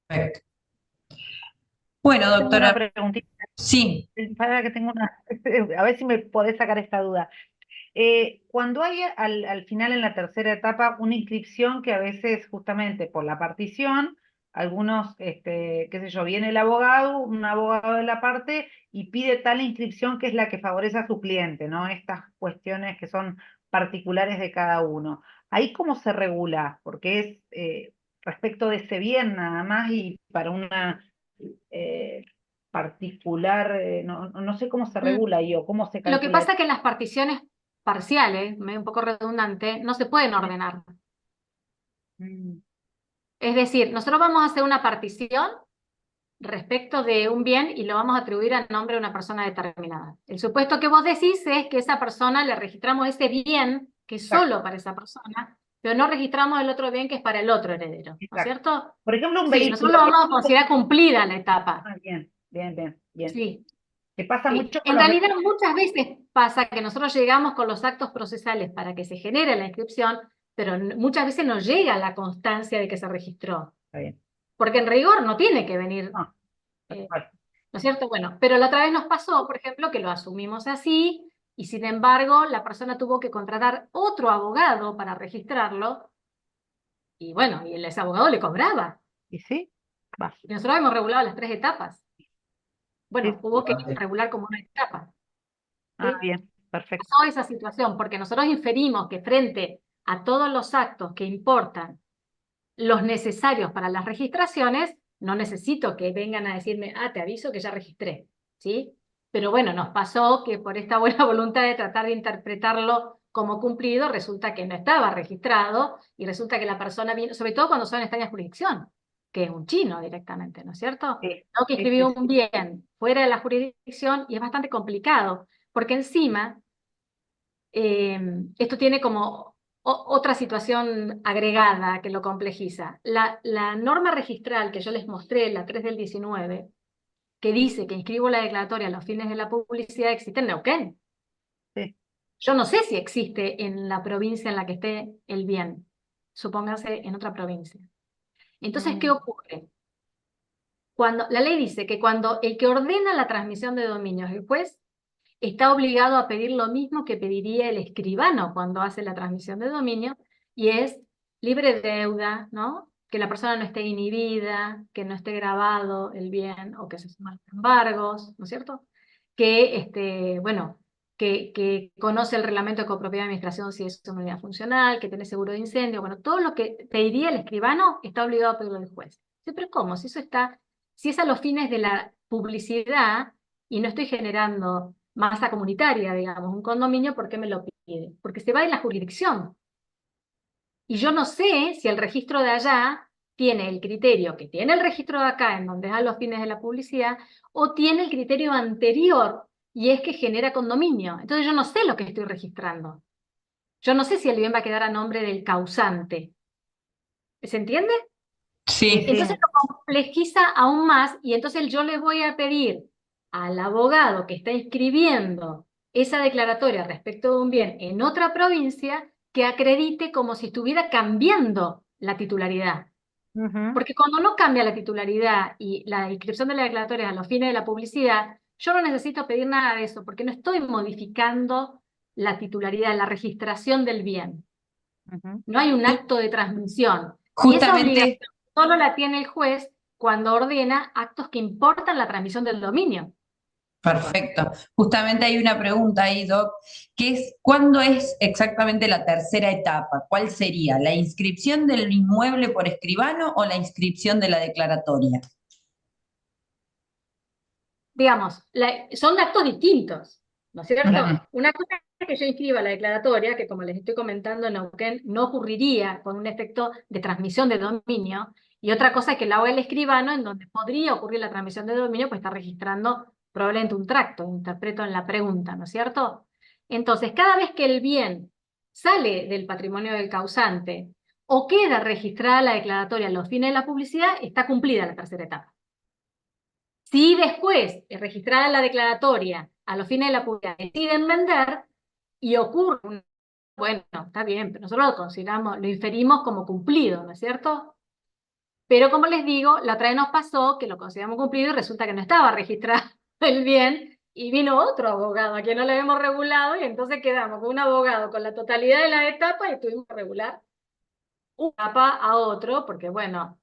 perfecto. Bueno, Tengo una doctora, preguntita, sí, para que tengo una, a ver si me podés sacar esta duda. Cuando hay al final en la tercera etapa una inscripción que a veces justamente por la partición, algunos, qué sé yo, viene el abogado, un abogado de la parte y pide tal inscripción que es la que favorece a su cliente, ¿no? Estas cuestiones que son particulares de cada uno. ¿Ahí cómo se regula? Porque es respecto de ese bien nada más y para una particular, no sé cómo se Mm. regula ahí o cómo se Lo que calcula. pasa es que las particiones parciales, medio un poco redundante, no se pueden ordenar. Mm, Es decir, nosotros vamos a hacer una partición respecto de un bien y lo vamos a atribuir a nombre de una persona determinada. El supuesto que vos decís es que esa persona le registramos ese bien que es exacto, solo para esa persona, pero no registramos el otro bien que es para el otro heredero, ¿no es exacto. cierto? Por ejemplo, un Sí, vehículo. nosotros lo vamos a considerar cumplida la etapa. Ah, bien, bien, bien, bien. Sí, Que pasa sí. mucho con En los realidad muchas veces pasa que nosotros llegamos con los actos procesales para que se genere la inscripción, pero muchas veces no llega la constancia de que se registró, Está bien. porque en rigor no tiene que venir, No, tal ¿no cual. es cierto? Bueno, pero la otra vez nos pasó, por ejemplo, que lo asumimos así y sin embargo la persona tuvo que contratar otro abogado para registrarlo y bueno, y ese abogado le cobraba. ¿Y sí? Va. Y nosotros hemos regulado las 3 etapas. Sí. Bueno, hubo que regular como una etapa. Ah, ¿Sí? bien, perfecto. Pasó esa situación porque nosotros inferimos que frente a todos los actos que importan los necesarios para las registraciones, no necesito que vengan a decirme, ah, te aviso que ya registré, ¿sí? Pero bueno, nos pasó que por esta buena voluntad de tratar de interpretarlo como cumplido, resulta que no estaba registrado y resulta que la persona vino, sobre todo cuando son en extraña jurisdicción, que es un chino directamente, ¿no es cierto? Sí, No que sí, sí, escribió sí. un bien fuera de la jurisdicción y es bastante complicado, porque encima esto tiene como otra situación agregada que lo complejiza. La norma registral que yo les mostré, la 3 del 19, que dice que inscribo la declaratoria a los fines de la publicidad, existe en Neuquén. Sí. Yo no sé si existe en la provincia en la que esté el bien. Supóngase en otra provincia. Entonces, ¿qué Mm, ocurre? Cuando, la ley dice que cuando el que ordena la transmisión de dominios, el juez, está obligado a pedir lo mismo que pediría el escribano cuando hace la transmisión de dominio, y es libre de deuda, ¿no? Que la persona no esté inhibida, que no esté grabado el bien o que se suman embargos, ¿no es cierto? Que, bueno, que conoce el reglamento de copropiedad de administración si es una unidad funcional, que tiene seguro de incendio, bueno, todo lo que pediría el escribano está obligado a pedirlo el juez. Sí, pero ¿cómo? Si eso está, si es a los fines de la publicidad y no estoy generando masa comunitaria, digamos, un condominio, ¿por qué me lo pide? Porque se va de la jurisdicción. Y yo no sé si el registro de allá tiene el criterio que tiene el registro de acá, en donde es a los fines de la publicidad, o tiene el criterio anterior, y es que genera condominio. Entonces yo no sé lo que estoy registrando. Yo no sé si el bien va a quedar a nombre del causante. ¿Se entiende? sí, sí, sí. Entonces lo complejiza aún más y entonces yo le voy a pedir al abogado que está inscribiendo esa declaratoria respecto de un bien en otra provincia que acredite como si estuviera cambiando la titularidad. Ujú, Porque cuando no cambia la titularidad y la inscripción de la declaratoria a los fines de la publicidad, yo no necesito pedir nada de eso porque no estoy modificando la titularidad, la registración del bien. ujú. No hay un acto de transmisión. Y esa obligación justamente, solo la tiene el juez cuando ordena actos que importan la transmisión del dominio. perfecto. Justamente hay una pregunta ahí, Doc, que es, ¿cuándo es exactamente la tercera etapa? ¿Cuál sería? ¿La inscripción del inmueble por escribano o la inscripción de la declaratoria? Digamos, son actos distintos, ¿no es Ujú. cierto? Una cosa es que yo inscriba la declaratoria, que como les estoy comentando en Neuquén, no ocurriría con un efecto de transmisión de dominio, y otra cosa es que la haga el escribano, en donde podría ocurrir la transmisión de dominio, pues está registrando probablemente un tracto, interpreto en la pregunta, ¿no es cierto? Entonces, cada vez que el bien sale del patrimonio del causante o queda registrada la declaratoria a los fines de la publicidad, está cumplida la tercera etapa. Si después, registrada la declaratoria, a los fines de la publicidad, deciden vender y ocurre bueno, está bien, pero nosotros lo consideramos, lo inferimos como cumplido, ¿no es cierto? Pero como les digo, la otra vez nos pasó que lo consideramos cumplido y resulta que no estaba registrado el bien y vino otro abogado a quien no le habíamos regulado y entonces quedamos con un abogado con la totalidad de las etapas y tuvimos que regular una etapa a otro porque, bueno,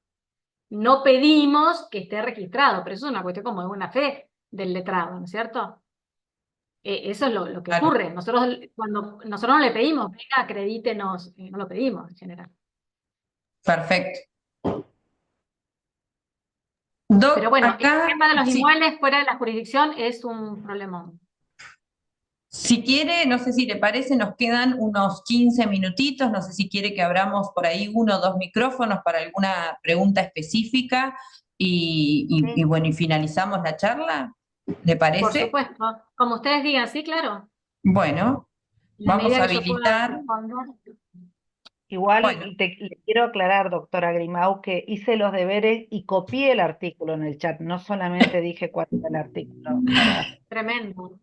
no pedimos que esté registrado, pero eso es una cuestión como de buena fe del letrado, ¿no es cierto? Eso es lo que Claro. ocurre. Cuando nosotros no le pedimos, venga, acredítenos, no lo pedimos en general. Perfecto. Doc, Pero bueno, el acá, tema de los sí, inmuebles fuera de la jurisdicción es un problemón. si quiere, no sé si le parece, nos quedan unos 15 minutitos, no sé si quiere que abramos por ahí 1 o 2 micrófonos para alguna pregunta específica y Sí, bueno, y finalizamos la charla, ¿le por parece? supuesto. Como ustedes digan, sí, claro. Bueno, En la vamos medida a que yo pueda habilitar. responder. Igual Bueno, le quiero aclarar, doctora Grimau, que hice los deberes y copié el artículo en el chat, no solamente dije cuál era el artículo para... Tremendo.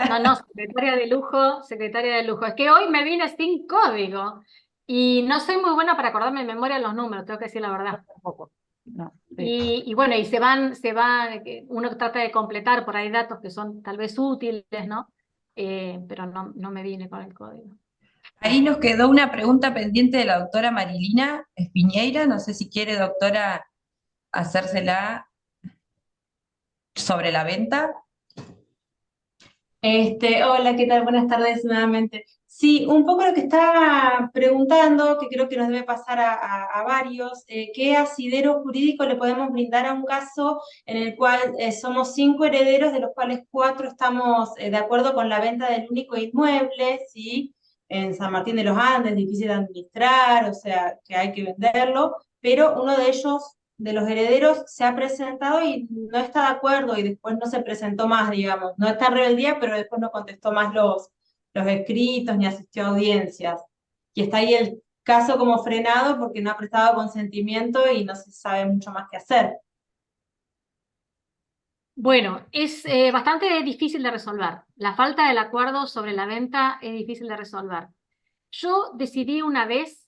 No, no, secretaria de lujo, secretaria de lujo. Es que hoy me vine sin código y no soy muy buena para acordarme de memoria los números, tengo que decir la verdad. Tampoco. No, sí. Y bueno, y uno trata de completar por ahí datos que son tal vez útiles, ¿no? Pero no me vine con el código. ahí nos quedó una pregunta pendiente de la doctora Marilina Espiñeira, no sé si quiere, doctora, hacérsela sobre la venta. Hola, ¿qué tal? Buenas tardes nuevamente. Sí, un poco lo que estaba preguntando, que creo que nos debe pasar a varios, ¿qué asidero jurídico le podemos brindar a un caso en el cual somos 5 herederos, de los cuales 4 estamos de acuerdo con la venta del único inmueble, ¿sí? En San Martín de los Andes, difícil de administrar, o sea, que hay que venderlo, pero uno de ellos, de los herederos, se ha presentado y no está de acuerdo y después no se presentó más, digamos. No está en rebeldía, pero después no contestó más los escritos ni asistió a audiencias. Y está ahí el caso como frenado porque no ha prestado consentimiento y no se sabe mucho más qué hacer. Bueno, es bastante difícil de resolver. La falta del acuerdo sobre la venta es difícil de resolver. Yo decidí una vez,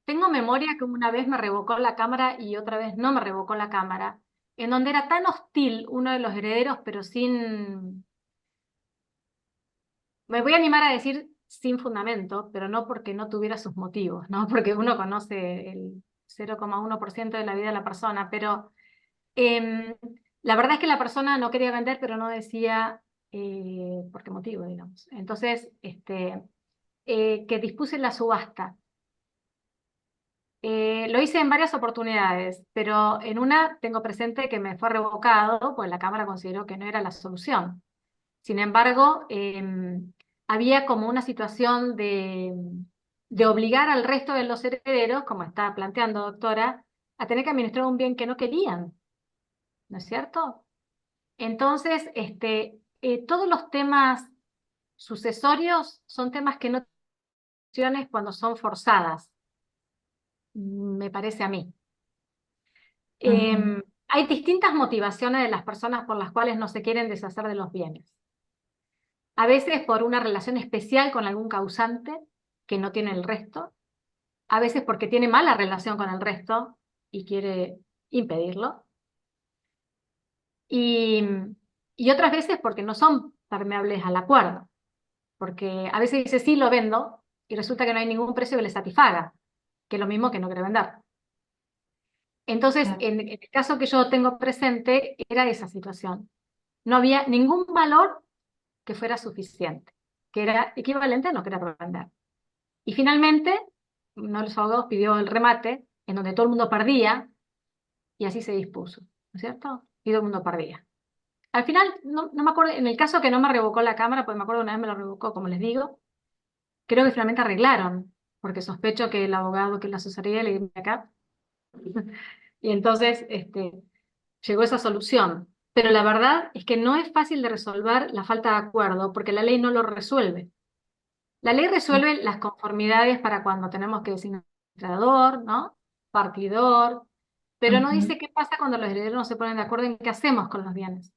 tengo memoria que una vez me revocó la cámara y otra vez no me revocó la cámara, en donde era tan hostil uno de los herederos, pero sin, me voy a animar a decir sin fundamento, pero no porque no tuviera sus motivos, ¿no? Porque uno conoce el 0,1% de la vida de la persona, pero em, la verdad es que la persona no quería vender, pero no decía por qué motivo, digamos. Entonces, que dispuse la subasta. Lo hice en varias oportunidades, pero en una tengo presente que me fue revocado, pues la Cámara consideró que no era la solución. Sin embargo, había como una situación de obligar al resto de los herederos, como está planteando doctora, a tener que administrar un bien que no querían, ¿no es cierto? Entonces, todos los temas sucesorios son temas que no tienen cuando son forzadas, me parece a mí. Hay distintas motivaciones de las personas por las cuales no se quieren deshacer de los bienes. A veces por una relación especial con algún causante que no tiene el resto, a veces porque tiene mala relación con el resto y quiere impedirlo, y, y otras veces porque no son permeables al acuerdo, porque a veces dice sí, lo vendo, y resulta que no hay ningún precio que le satisfaga, que es lo mismo que no quiere vender. Entonces, Claro. en el caso que yo tengo presente, era esa situación. No había ningún valor que fuera suficiente, que era equivalente a no querer vender. Y finalmente, uno de los abogados pidió el remate, en donde todo el mundo perdía, y así se dispuso, ¿no es cierto? Y todo el mundo perdía. Al final, no me acuerdo, en el caso que no me revocó la Cámara, porque me acuerdo una vez me lo revocó, como les digo, creo que finalmente arreglaron, porque sospecho que el abogado que la asesoría le dio acá, y entonces llegó esa solución. Pero la verdad es que no es fácil de resolver la falta de acuerdo, porque la ley no lo resuelve. La ley resuelve las conformidades para cuando tenemos que designar administrador, ¿no? Partidor, pero no dice qué pasa cuando los herederos no se ponen de acuerdo en qué hacemos con los bienes.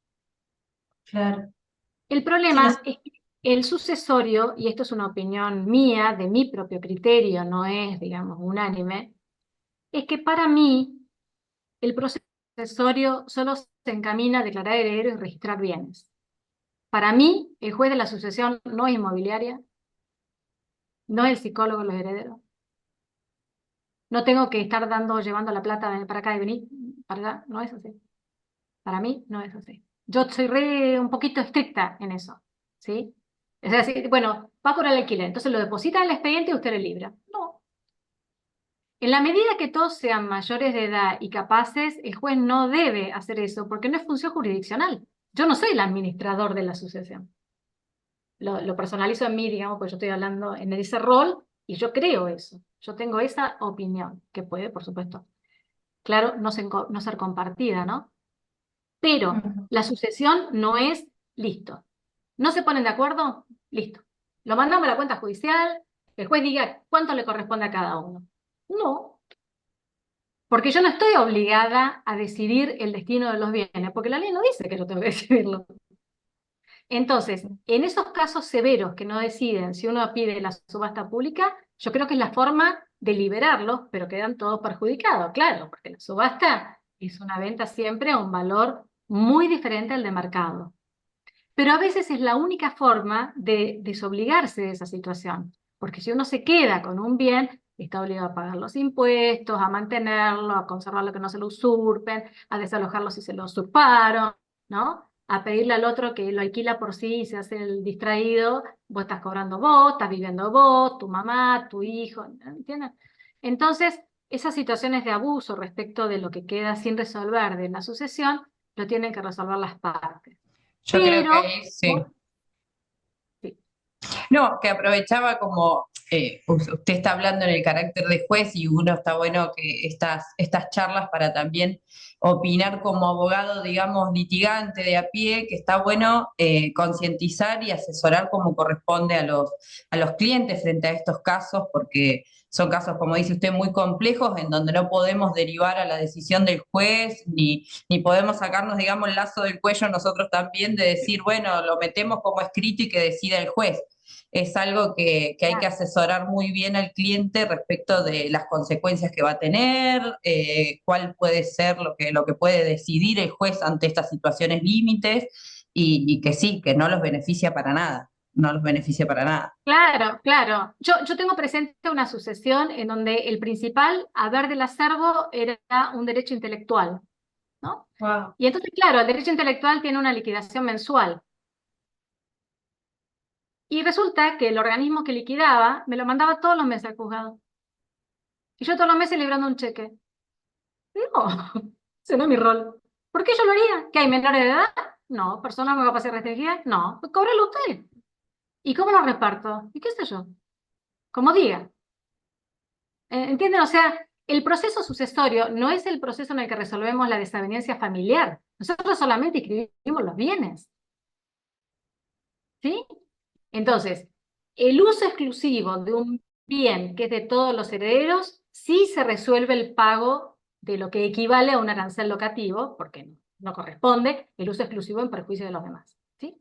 Claro. El problema es que el sucesorio, y esto es una opinión mía, de mi propio criterio, no es, digamos, unánime, es que para mí el proceso sucesorio solo se encamina a declarar heredero y registrar bienes. Para mí, el juez de la sucesión no es inmobiliaria, no es el psicólogo de los herederos. No tengo que estar llevando la plata para acá y venir para allá, no es así. Para mí no es así. Yo soy un poquito estricta en eso, ¿sí? Es decir, bueno, va por el alquiler, entonces lo deposita en el expediente y usted le libra. No. En la medida que todos sean mayores de edad y capaces, el juez no debe hacer eso porque no es función jurisdiccional. Yo no soy el administrador de la sucesión. Lo personalizo en mí, digamos, porque yo estoy hablando en ese rol y yo creo eso. Yo tengo esa opinión, que puede, por supuesto, claro, no ser compartida, ¿no? Pero la sucesión no es listo. ¿No se ponen de acuerdo? Listo. Lo mandamos a la cuenta judicial, que el juez diga cuánto le corresponde a cada uno. No. Porque yo no estoy obligada a decidir el destino de los bienes, porque la ley no dice que yo tengo que decidirlo. Entonces, en esos casos severos que no deciden si uno pide la subasta pública, yo creo que es la forma de liberarlos, pero quedan todos perjudicados, claro, porque la subasta es una venta siempre a un valor muy diferente al de mercado. Pero a veces es la única forma de desobligarse de esa situación, porque si uno se queda con un bien, está obligado a pagar los impuestos, a mantenerlo, a conservarlo que no se lo usurpen, a desalojarlo si se lo usurparon, ¿no? A pedirle al otro que lo alquila por sí y se hace el distraído, vos estás cobrando vos, estás viviendo vos, tu mamá, tu hijo, ¿entiendes? Entonces, esas situaciones de abuso respecto de lo que queda sin resolver de la sucesión, lo tienen que resolver las partes. Yo creo Pero, que sí. sí. No, que aprovechaba como usted está hablando en el carácter de juez y uno está bueno que estas charlas para también opinar como abogado, digamos, litigante de a pie, que está bueno concientizar y asesorar como corresponde a los clientes frente a estos casos, porque son casos, como dice usted, muy complejos en donde no podemos derivar a la decisión del juez, ni podemos sacarnos, digamos, el lazo del cuello nosotros también de decir, bueno, lo metemos como escrito y que decida el juez. Es algo que hay que asesorar muy bien al cliente respecto de las consecuencias que va a tener, cuál puede ser lo que puede decidir el juez ante estas situaciones límites y que sí, que no los beneficia para nada, no los beneficia para nada. Claro, claro. Yo tengo presente una sucesión en donde el principal haber del acervo era un derecho intelectual, ¿no? Wow. Y entonces, claro, el derecho intelectual tiene una liquidación mensual. Y resulta que el organismo que liquidaba me lo mandaba todos los meses al juzgado. Y yo todos los meses librando un cheque. No, ese no es mi rol. ¿Por qué yo lo haría? ¿Que hay menores de edad? No. ¿Personas con capacidad restringida? No. Pues cóbralo usted. ¿Y cómo lo reparto? ¿Y qué sé yo? Como diga. ¿Entienden? O sea, el proceso sucesorio no es el proceso en el que resolvemos la desaveniencia familiar. Nosotros solamente inscribimos los bienes. ¿Sí? Entonces, el uso exclusivo de un bien que es de todos los herederos, sí se resuelve el pago de lo que equivale a un arancel locativo, porque no corresponde el uso exclusivo en perjuicio de los demás. ¿Sí?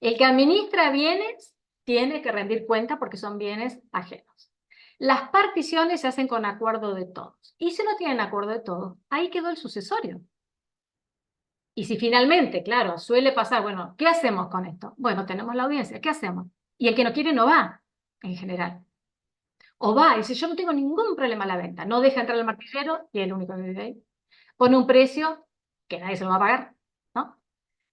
El que administra bienes tiene que rendir cuenta porque son bienes ajenos. Las particiones se hacen con acuerdo de todos. Y si no tienen acuerdo de todos, ahí quedó el sucesorio. Y si finalmente, claro, suele pasar, bueno, ¿qué hacemos con esto? Bueno, tenemos la audiencia, ¿qué hacemos? Y el que no quiere no va, en general. O va y dice, yo no tengo ningún problema a la venta. No deja entrar el martillero y es el único que vive ahí. Pone un precio que nadie se lo va a pagar, ¿no?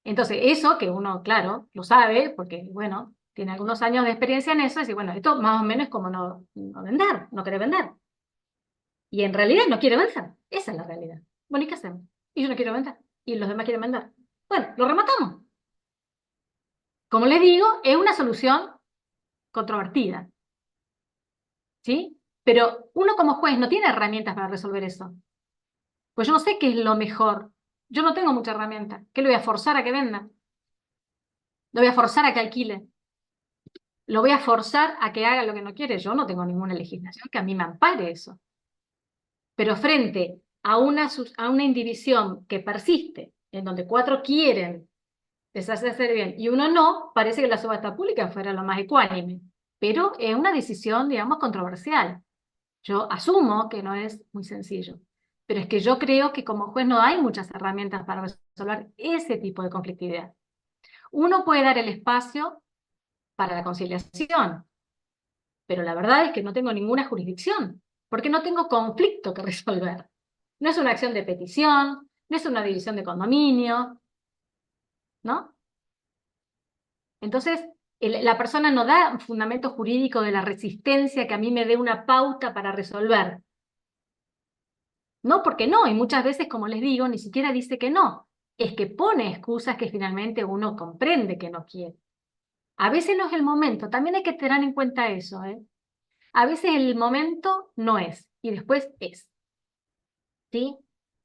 Entonces, eso que uno, claro, lo sabe, porque, bueno, tiene algunos años de experiencia en eso, y dice, bueno, esto más o menos es como no vender, no quiere vender. Y en realidad no quiere vender. Esa es la realidad. Bueno, ¿y qué hacemos? Y yo no quiero vender. Y los demás quieren vender. Bueno, lo rematamos. Como les digo, es una solución controvertida. ¿Sí? Pero uno como juez no tiene herramientas para resolver eso. Pues yo no sé qué es lo mejor. Yo no tengo mucha herramienta. ¿Qué le voy a forzar a que venda? ¿Lo voy a forzar a que alquile? ¿Lo voy a forzar a que haga lo que no quiere? Yo no tengo ninguna legislación que a mí me ampare eso. Pero frente a una indivisión que persiste, en donde 4 quieren deshacerse bien y uno no, parece que la subasta pública fuera lo más ecuánime. Pero es una decisión, digamos, controversial. Yo asumo que no es muy sencillo. Pero es que yo creo que como juez no hay muchas herramientas para resolver ese tipo de conflictividad. Uno puede dar el espacio para la conciliación, pero la verdad es que no tengo ninguna jurisdicción, porque no tengo conflicto que resolver. No es una acción de petición, no es una división de condominio, ¿no? Entonces, la persona no da un fundamento jurídico de la resistencia que a mí me dé una pauta para resolver. No, porque no, y muchas veces, como les digo, ni siquiera dice que no. Es que pone excusas que finalmente uno comprende que no quiere. A veces no es el momento, también hay que tener en cuenta eso, ¿eh? A veces el momento no es, y después es. ¿Sí?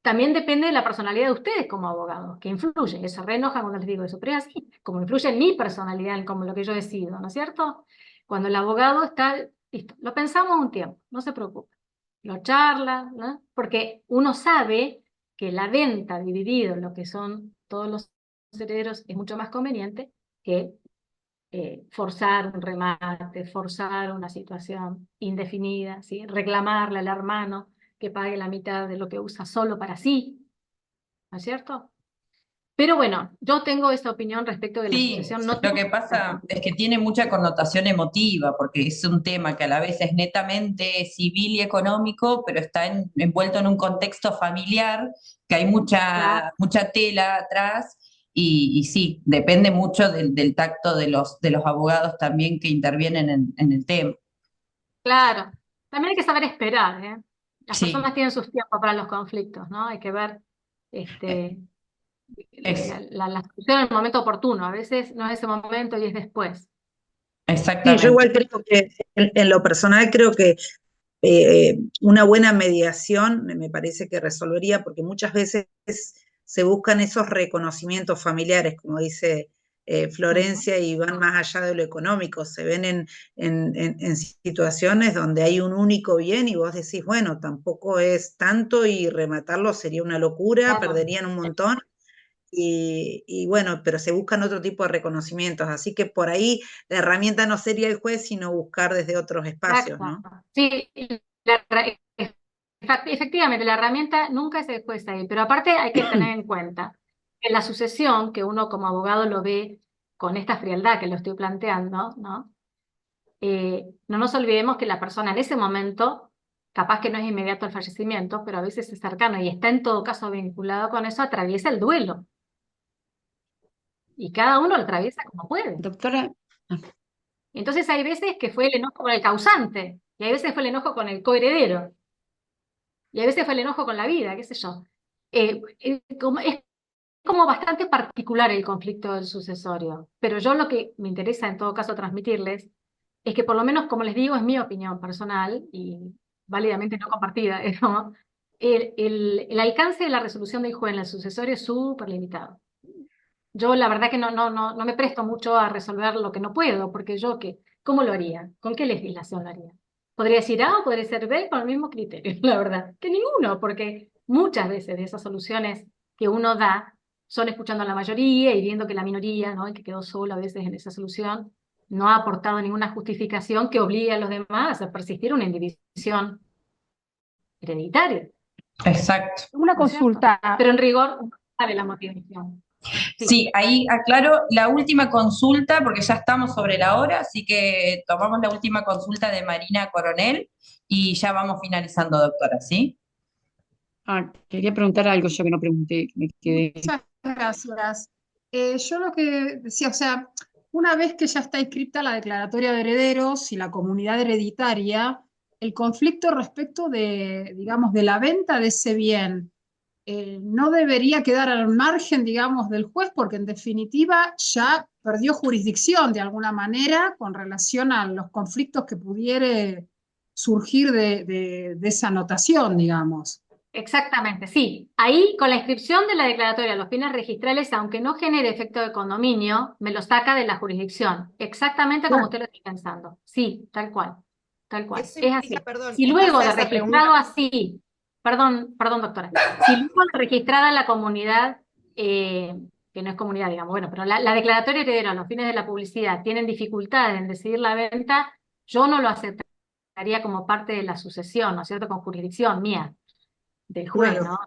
También depende de la personalidad de ustedes como abogados, que influye. Eso reenoja cuando les digo eso, pero es así, como influye en mi personalidad, en como lo que yo decido, ¿no es cierto? Cuando el abogado está, listo, lo pensamos un tiempo, no se preocupe. Lo charla, ¿no? Porque uno sabe que la venta dividido en lo que son todos los herederos es mucho más conveniente que forzar un remate, forzar una situación indefinida, ¿sí? Reclamarle al hermano que pague la mitad de lo que usa solo para sí, ¿no es cierto? Pero bueno, yo tengo esa opinión respecto de la Sí, sucesión. No lo tengo que pasa es que tiene mucha connotación emotiva, porque es un tema que a la vez es netamente civil y económico, pero está envuelto en un contexto familiar, que hay claro, mucha tela atrás, y sí, depende mucho del tacto de los abogados también que intervienen en el tema. claro. También hay que saber esperar, ¿eh? Las Sí, personas tienen sus tiempos para los conflictos, ¿no? Hay que ver eh, este, es, la solución en el momento oportuno. A veces no es ese momento y es después. Sí, yo exactamente. igual creo que en lo personal creo que una buena mediación me parece que resolvería, porque muchas veces se buscan esos reconocimientos familiares, como dice Ujú. Florencia, y van más allá de lo económico, se ven en situaciones donde hay un único bien y vos decís, bueno, tampoco es tanto y rematarlo sería una locura, Claro. perderían un montón. Y bueno, pero se buscan otro tipo de reconocimientos, así que por ahí la herramienta no sería el juez, sino buscar desde otros espacios, Exacto. ¿no? Sí, la- efectivamente, la herramienta nunca es el juez ahí, pero aparte hay que tener en cuenta que la sucesión, que uno como abogado lo ve con esta frialdad que lo estoy planteando, ¿no? No nos olvidemos que la persona en ese momento, capaz que no es inmediato al fallecimiento, pero a veces es cercano y está en todo caso vinculado con eso, atraviesa el duelo. Y cada uno lo atraviesa como puede. Doctora, Entonces hay veces que fue el enojo con el causante, y hay veces fue el enojo con el coheredero. Y a veces fue el enojo con la vida, qué sé yo. Es como bastante particular el conflicto del sucesorio, pero yo lo que me interesa en todo caso transmitirles es que por lo menos, como les digo, es mi opinión personal y válidamente no compartida, ¿no? El alcance de la resolución del juez en el sucesorio es súper limitado. Yo la verdad que no me presto mucho a resolver lo que no puedo, porque yo, ¿cómo lo haría? ¿Con qué legislación lo haría? Podría decir A o podría ser B con el mismo criterio, la verdad. Que ninguno, porque muchas veces de esas soluciones que uno da son escuchando a la mayoría y viendo que la minoría, ¿no? El que quedó solo a veces en esa solución, no ha aportado ninguna justificación que obligue a los demás a persistir una indivisión hereditaria, Exacto. una ¿no es cierto? consulta. Pero en rigor, no sabe la motivación. Sí. Sí, ahí aclaro la última consulta, porque ya estamos sobre la hora, así que tomamos la última consulta de Marina Coronel y ya vamos finalizando, doctora, ¿sí? Quería preguntar algo yo que no pregunté, que me quedé. Muchas gracias. Yo lo que decía, o sea, una vez que ya está inscrita la declaratoria de herederos y la comunidad hereditaria, el conflicto respecto de, digamos, de la venta de ese bien, no debería quedar al margen, digamos, del juez, porque en definitiva ya perdió jurisdicción de alguna manera con relación a los conflictos que pudiere surgir de esa anotación, digamos. Exactamente, sí. Ahí, con la inscripción de la declaratoria de los bienes registrales, aunque no genere efecto de condominio, me lo saca de la jurisdicción. Exactamente como usted lo está pensando. Sí, tal cual. Tal cual. Eso Es implica, así. perdón, Si en luego base a de esa pregunta, registrado así perdón, doctora, si luego registrada en la comunidad, que no es comunidad, digamos, bueno, pero la declaratoria heredera a los fines de la publicidad tienen dificultades en decidir la venta, yo no lo aceptaría como parte de la sucesión, ¿no es cierto?, con jurisdicción mía, del juez, Claro. ¿no?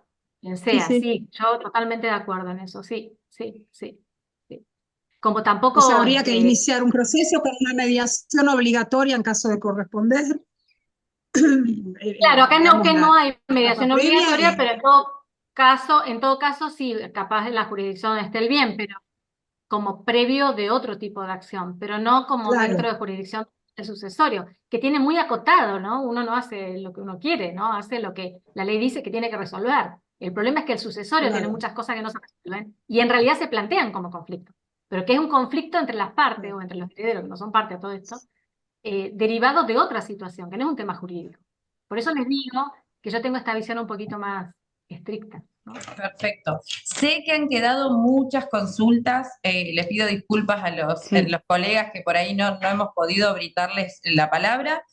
Quien sea, Sí. sí, yo totalmente de acuerdo en eso, sí. Como O tampoco, sea, habría que iniciar un proceso con una mediación obligatoria en caso de corresponder. claro, acá no, digamos, que la no hay etapa mediación previa obligatoria, y- pero en todo caso sí, capaz en la jurisdicción esté el bien, pero como previo de otro tipo de acción, pero no como Claro. dentro de jurisdicción del sucesorio, que tiene muy acotado, ¿no? Uno no hace lo que uno quiere, ¿no? Hace lo que la ley dice que tiene que resolver. El problema es que el sucesorio tiene Claro. muchas cosas que no se resuelven y en realidad se plantean como conflicto, pero que es un conflicto entre las partes o entre los herederos, que no son parte de todo esto, derivado de otra situación, que no es un tema jurídico. Por eso les digo que yo tengo esta visión un poquito más estricta, ¿no? Perfecto. Sé que han quedado muchas consultas. Les pido disculpas a los colegas que por ahí no hemos podido brindarles la palabra.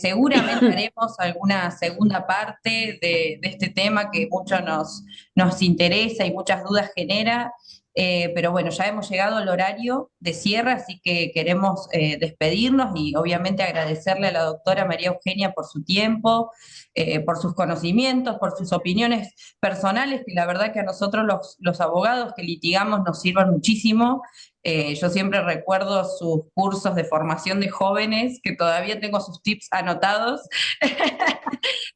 Seguramente haremos alguna segunda parte de este tema que mucho nos interesa y muchas dudas genera. Pero bueno, ya hemos llegado al horario de cierre, así que queremos despedirnos y obviamente agradecerle a la doctora María Eugenia por su tiempo, por sus conocimientos, por sus opiniones personales, que la verdad que a nosotros los abogados que litigamos nos sirven muchísimo. Yo siempre recuerdo sus cursos de formación de jóvenes, que todavía tengo sus tips anotados.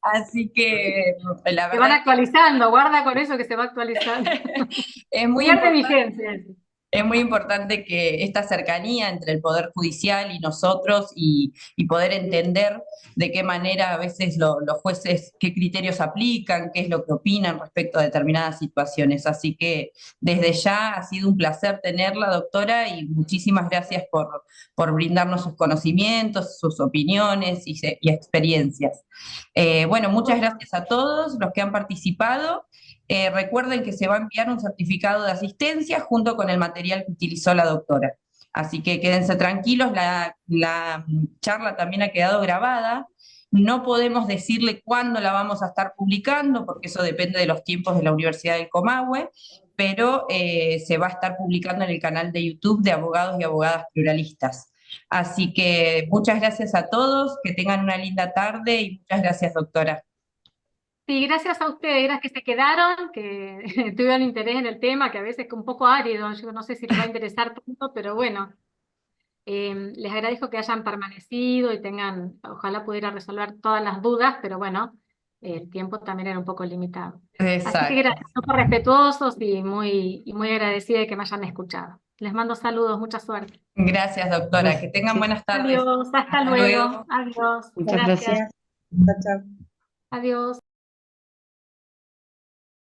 Así que la Se van verdad actualizando, guarda con eso que se va actualizando. es muy Pierde importante. vigencia. Es muy importante que esta cercanía entre el Poder Judicial y nosotros y poder entender de qué manera a veces los jueces, qué criterios aplican, qué es lo que opinan respecto a determinadas situaciones. Así que desde ya ha sido un placer tenerla, doctora, y muchísimas gracias por brindarnos sus conocimientos, sus opiniones y experiencias. Bueno, muchas gracias a todos los que han participado. Recuerden que se va a enviar un certificado de asistencia junto con el material que utilizó la doctora. Así que quédense tranquilos, la charla también ha quedado grabada. No podemos decirle cuándo la vamos a estar publicando, porque eso depende de los tiempos de la Universidad del Comahue, pero se va a estar publicando en el canal de YouTube de Abogados y Abogadas Pluralistas. Así que muchas gracias a todos, que tengan una linda tarde y muchas gracias, doctora. Sí, gracias a ustedes, gracias que se quedaron, que tuvieron interés en el tema, que a veces es un poco árido, yo no sé si les va a interesar tanto, pero bueno, les agradezco que hayan permanecido y ojalá pudiera resolver todas las dudas, pero bueno, el tiempo también era un poco limitado. Así que Exacto. gracias, súper respetuosos y muy agradecida de que me hayan escuchado. Les mando saludos, mucha suerte. Gracias, doctora. Que tengan buenas tardes. Adiós, hasta Hasta luego. luego. Adiós, Muchas gracias. gracias. Chao, chao. Adiós.